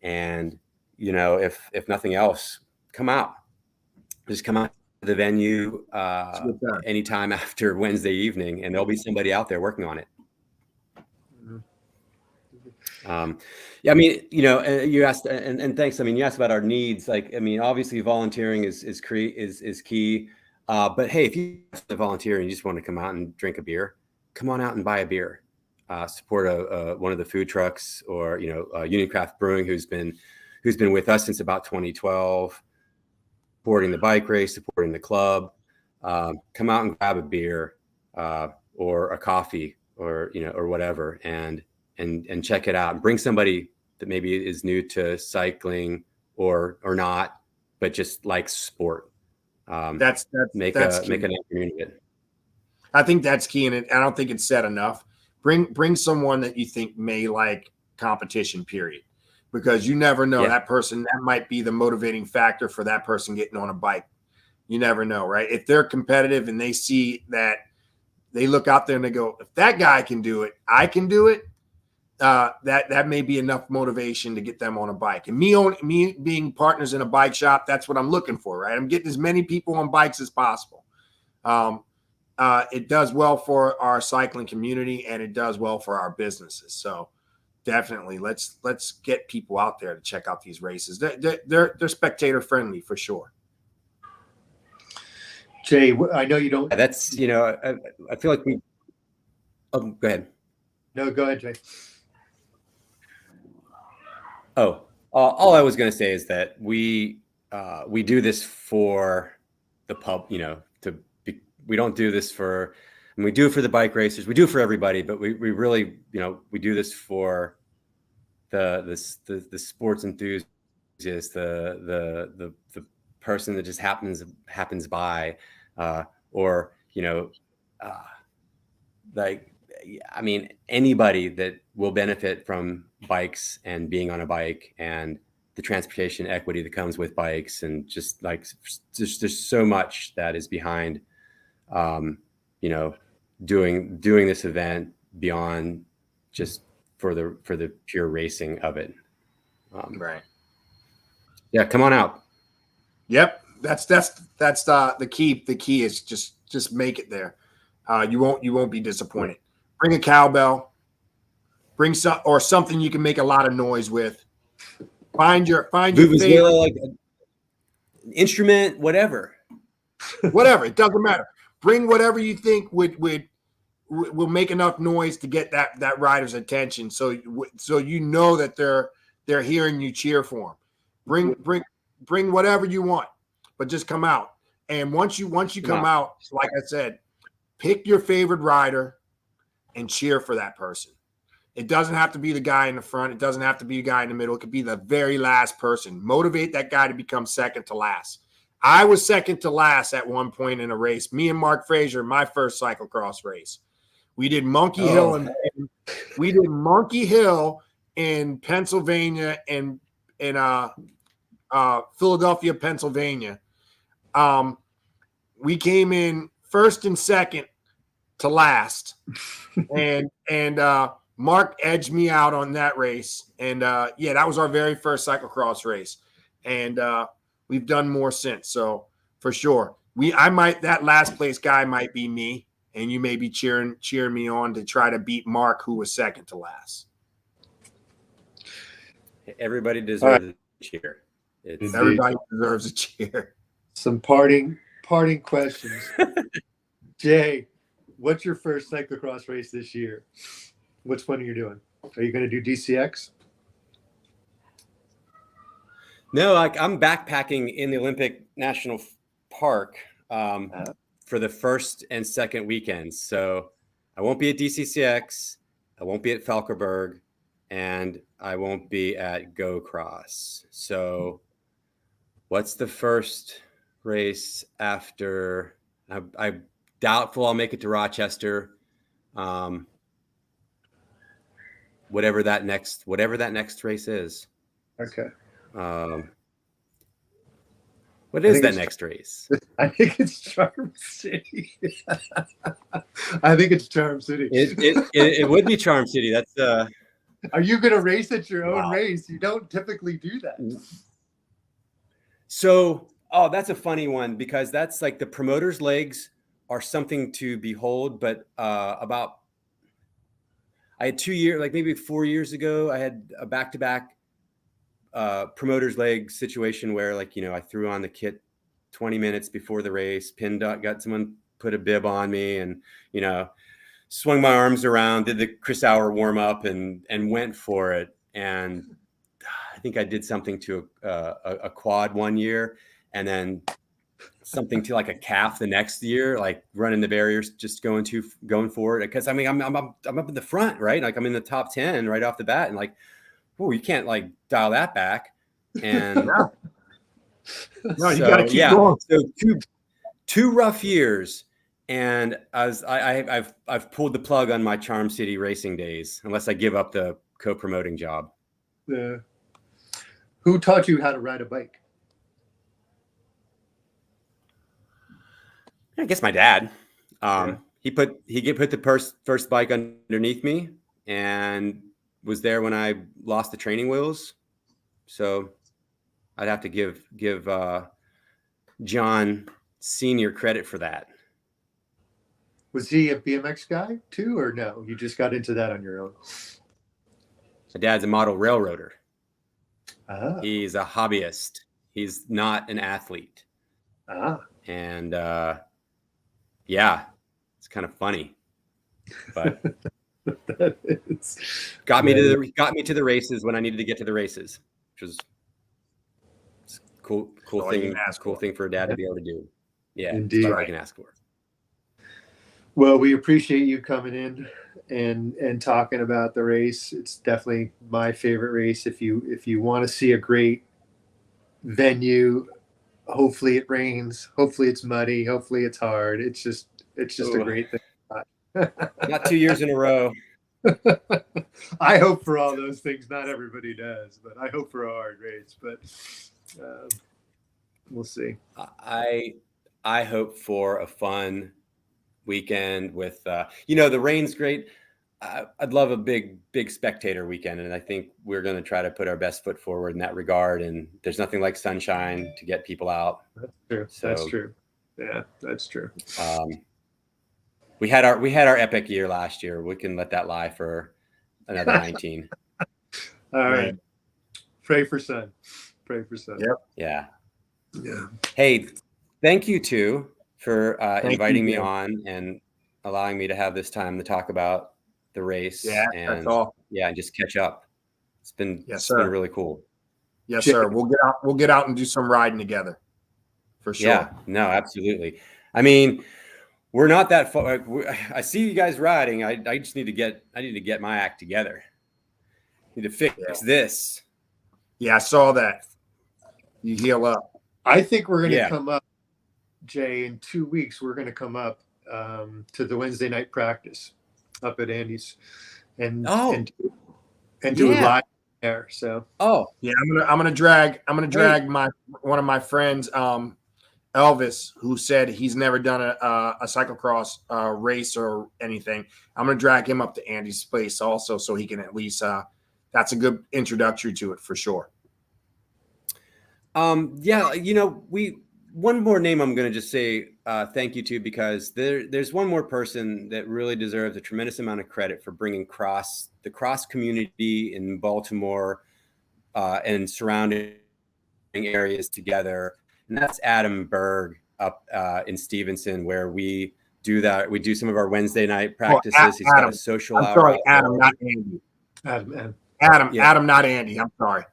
and you know, if nothing else, come out. Just come out to the venue anytime after Wednesday evening, and there'll be somebody out there working on it. Yeah, I mean, you know, you asked, and thanks. I mean, you asked about our needs. Like, I mean, obviously volunteering is key. But hey, if you volunteer and you just want to come out and drink a beer, come on out and buy a beer. Support one of the food trucks, or, you know, Union Craft Brewing, who's been with us since about 2012, supporting the bike race, supporting the club. Come out and grab a beer or a coffee, or, you know, or whatever, and check it out, and bring somebody that maybe is new to cycling or not, but just likes sport. That's make an afternoon of it. I think that's key, and I don't think it's said enough. Bring someone that you think may like competition, period, because you never know. That person, that might be the motivating factor for that person getting on a bike. You never know, right? If they're competitive and they see that, they look out there and they go, if that guy can do it, I can do it. That may be enough motivation to get them on a bike. And me being partners in a bike shop, that's what I'm looking for, right? I'm getting as many people on bikes as possible. It does well for our cycling community, and it does well for our businesses. So definitely let's get people out there to check out these races. They're spectator friendly for sure. Jay, I know you don't. That's, you know, I feel like we. Oh, go ahead. No, go ahead, Jay. Oh, all I was going to say is that we do this for the pub, you know, we don't do this for, and we do it for the bike racers. We do it for everybody, but we really, you know, we do this for the sports enthusiast, the person that just happens by, or, you know, like, I mean, anybody that will benefit from bikes and being on a bike and the transportation equity that comes with bikes, and just like there's so much that is behind, you know, doing this event beyond just for the pure racing of it. Right. Yeah, come on out. Yep, that's the key. The key is just make it there. You won't be disappointed. Bring a cowbell. Bring something you can make a lot of noise with. Find your favorite, like an instrument, whatever. Whatever, it doesn't matter. Bring whatever you think will make enough noise to get that rider's attention, so you know that they're hearing you cheer for them. Bring whatever you want, but just come out. And once you come out, like I said, pick your favorite rider and cheer for that person. It doesn't have to be the guy in the front. It doesn't have to be the guy in the middle. It could be the very last person. Motivate that guy to become second to last. I was second to last at one point in a race. Me and Mark Frazier, my first cyclocross race. We did Monkey Hill in Pennsylvania and in Philadelphia, Pennsylvania. We came in first and second to last, and Mark edged me out on that race. And that was our very first cyclocross race, and we've done more since. So for sure, that last place guy might be me, and you may be cheering me on to try to beat Mark, who was second to last. Everybody deserves a cheer. Everybody deserves a cheer. Some parting questions. Jay, what's your first cyclocross race this year? Which one are you doing? Are you going to do DCX? No, I'm backpacking in the Olympic National Park for the first and second weekends. So I won't be at DCCX, I won't be at Falkerberg, and I won't be at Go Cross. So what's the first race after? I'm doubtful I'll make it to Rochester. Whatever that next race is. Okay. What is that next race? I think it's Charm City. I think it's Charm City. It would be Charm City. That's Are you going to race at your own Wow. race? You don't typically do that. So, that's a funny one because that's like the promoter's legs are something to behold. But I had 2 years, like maybe 4 years ago, I had a back-to-back promoter's leg situation where, like, I threw on the kit 20 minutes before the race, got someone put a bib on me, and swung my arms around, did the Chris Hour warm up, and went for it. And I think I did something to a quad one year, and then something to like a calf the next year, like running the barriers, just going for it. Because I mean, I'm up in the front, right? Like I'm in the top 10 right off the bat, and like, oh, you can't like dial that back. And No, you got to keep going. So two rough years. And I've pulled the plug on my Charm City racing days, unless I give up the co-promoting job. Who taught you how to ride a bike? I guess my dad. He put the first bike underneath me and was there when I lost the training wheels. So I'd have to give John Senior credit for that. Was he a BMX guy too, or no? You just got into that on your own? My dad's a model railroader. Ah. He's a hobbyist. He's not an athlete. And yeah, it's kind of funny, but got me to the races when I needed to get to the races, which was cool thing for a dad to be able to do. Yeah, indeed. That's what I can ask for. Well, we appreciate you coming in and talking about the race. It's definitely my favorite race. If you want to see a great venue, hopefully it rains, hopefully it's muddy, hopefully it's hard. It's just a great thing. Not 2 years in a row. I hope for all those things. Not everybody does, but I hope for a hard race. But we'll see. I hope for a fun weekend with the rain's great. I'd love a big spectator weekend, and I think we're going to try to put our best foot forward in that regard. And there's nothing like sunshine to get people out. That's true. So, that's true. Yeah, that's true. We had our epic year last year. We can let that lie for another 19. All right. Pray for sun. Yep. Yeah. Yeah. Hey, thank you too for inviting me on and allowing me to have this time to talk about the race. Yeah, and that's all. Yeah, and just catch up. It's been been really cool. Yes, sir. We'll get out and do some riding together. For sure. Yeah, no, absolutely. I mean, we're not that far. I see you guys riding. I just need to get my act together. Need to fix this. Yeah, I saw that. You heal up. I think we're going to come up, Jay, in 2 weeks. We're going to come up to the Wednesday night practice up at Andy's and do a live there. So yeah, I'm gonna drag one of my friends, Elvis, who said he's never done a cyclocross race or anything. I'm gonna drag him up to Andy's place also, so he can at least that's a good introductory to it for sure. One more name I'm going to just say thank you to, because there's one more person that really deserves a tremendous amount of credit for bringing the cross community in Baltimore and surrounding areas together. And that's Adam Berg up in Stevenson, where we do that. We do some of our Wednesday night practices. He's got a social hour. Sorry, Adam, not Andy. Adam, not Andy. I'm sorry.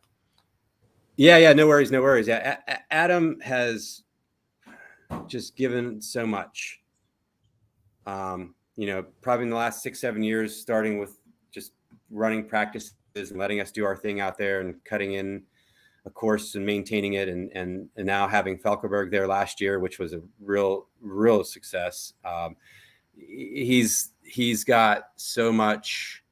Yeah, no worries. Yeah, Adam has just given so much. Probably in the last 6-7 years, starting with just running practices and letting us do our thing out there and cutting in a course and maintaining it, and now having Falkenberg there last year, which was a real success. He's got so much.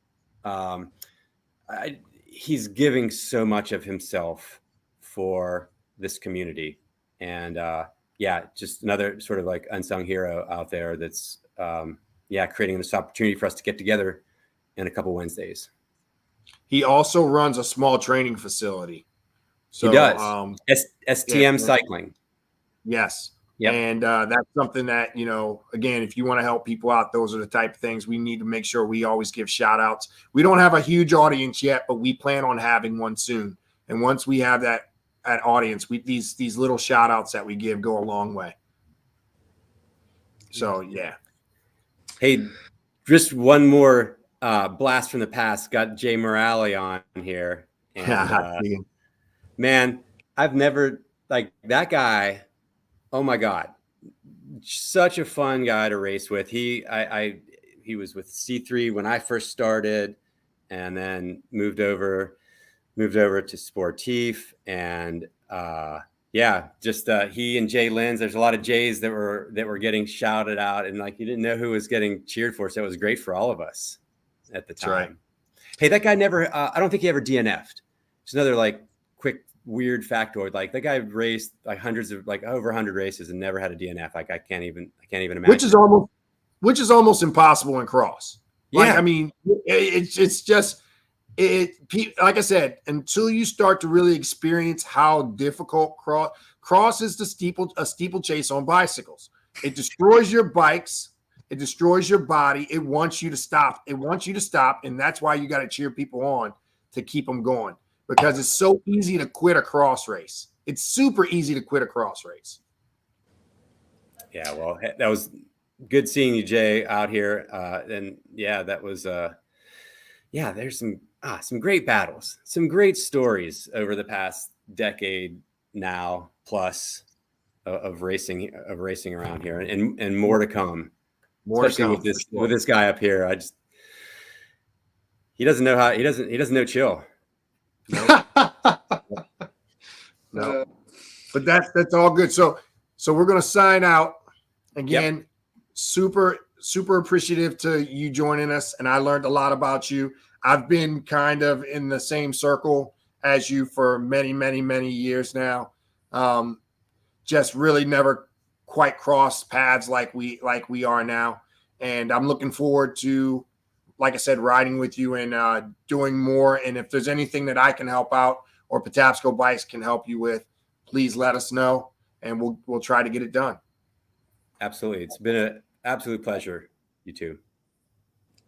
He's giving so much of himself for this community, and just another sort of like unsung hero out there that's creating this opportunity for us to get together in a couple Wednesdays. He also runs a small training facility. So, he does. STM yeah. Cycling. Yes. Yep. And that's something that, again, if you want to help people out, those are the type of things we need to make sure we always give shout outs. We don't have a huge audience yet, but we plan on having one soon. And once we have that audience, these little shout outs that we give go a long way. So, yeah. Hey, just one more blast from the past. Got Jay Morale on here. And man, I've never, like, that guy. Oh my God. Such a fun guy to race with. He was with C3 when I first started, and then moved over to Sportif, and he and Jay Lenz. There's a lot of Jays that were getting shouted out, and like you didn't know who was getting cheered for, so it was great for all of us at the time. Right. Hey, that guy never. I don't think he ever DNF'd. It's another like quick weird factoid. Like that guy raced like over 100 races and never had a DNF. Like I can't even imagine. Which is almost impossible in cross. Like, yeah. I mean, it's just like I said, until you start to really experience how difficult cross is a steeplechase on bicycles. It destroys your bikes. It destroys your body. It wants you to stop. And that's why you got to cheer people on to keep them going, because it's so easy to quit a cross race. It's super easy to quit a cross race. Yeah, well, that was good seeing you, Jay, out here. And yeah, that was there's some great battles, some great stories over the past decade now plus of racing around here, and more to come. Especially with this guy up here. He doesn't know chill. No. But that's all good. So we're gonna sign out again. Yep. Super appreciative to you joining us, and I learned a lot about you. I've been kind of in the same circle as you for many, many, many years now. Just really never quite crossed paths like we are now. And I'm looking forward to, like I said, riding with you and doing more. And if there's anything that I can help out or Patapsco Bikes can help you with, please let us know, and we'll try to get it done. Absolutely. It's been an absolute pleasure, you two.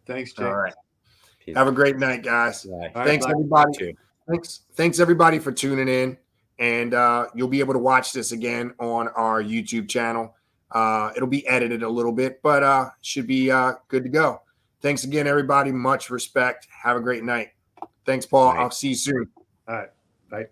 Thanks, Jay. All right. Peace. Have a great night, guys. Right. Thanks, everybody. Thanks, everybody, for tuning in. And you'll be able to watch this again on our YouTube channel. It'll be edited a little bit, but should be good to go. Thanks again, everybody. Much respect. Have a great night. Thanks, Paul. I'll see you soon. All right. Bye.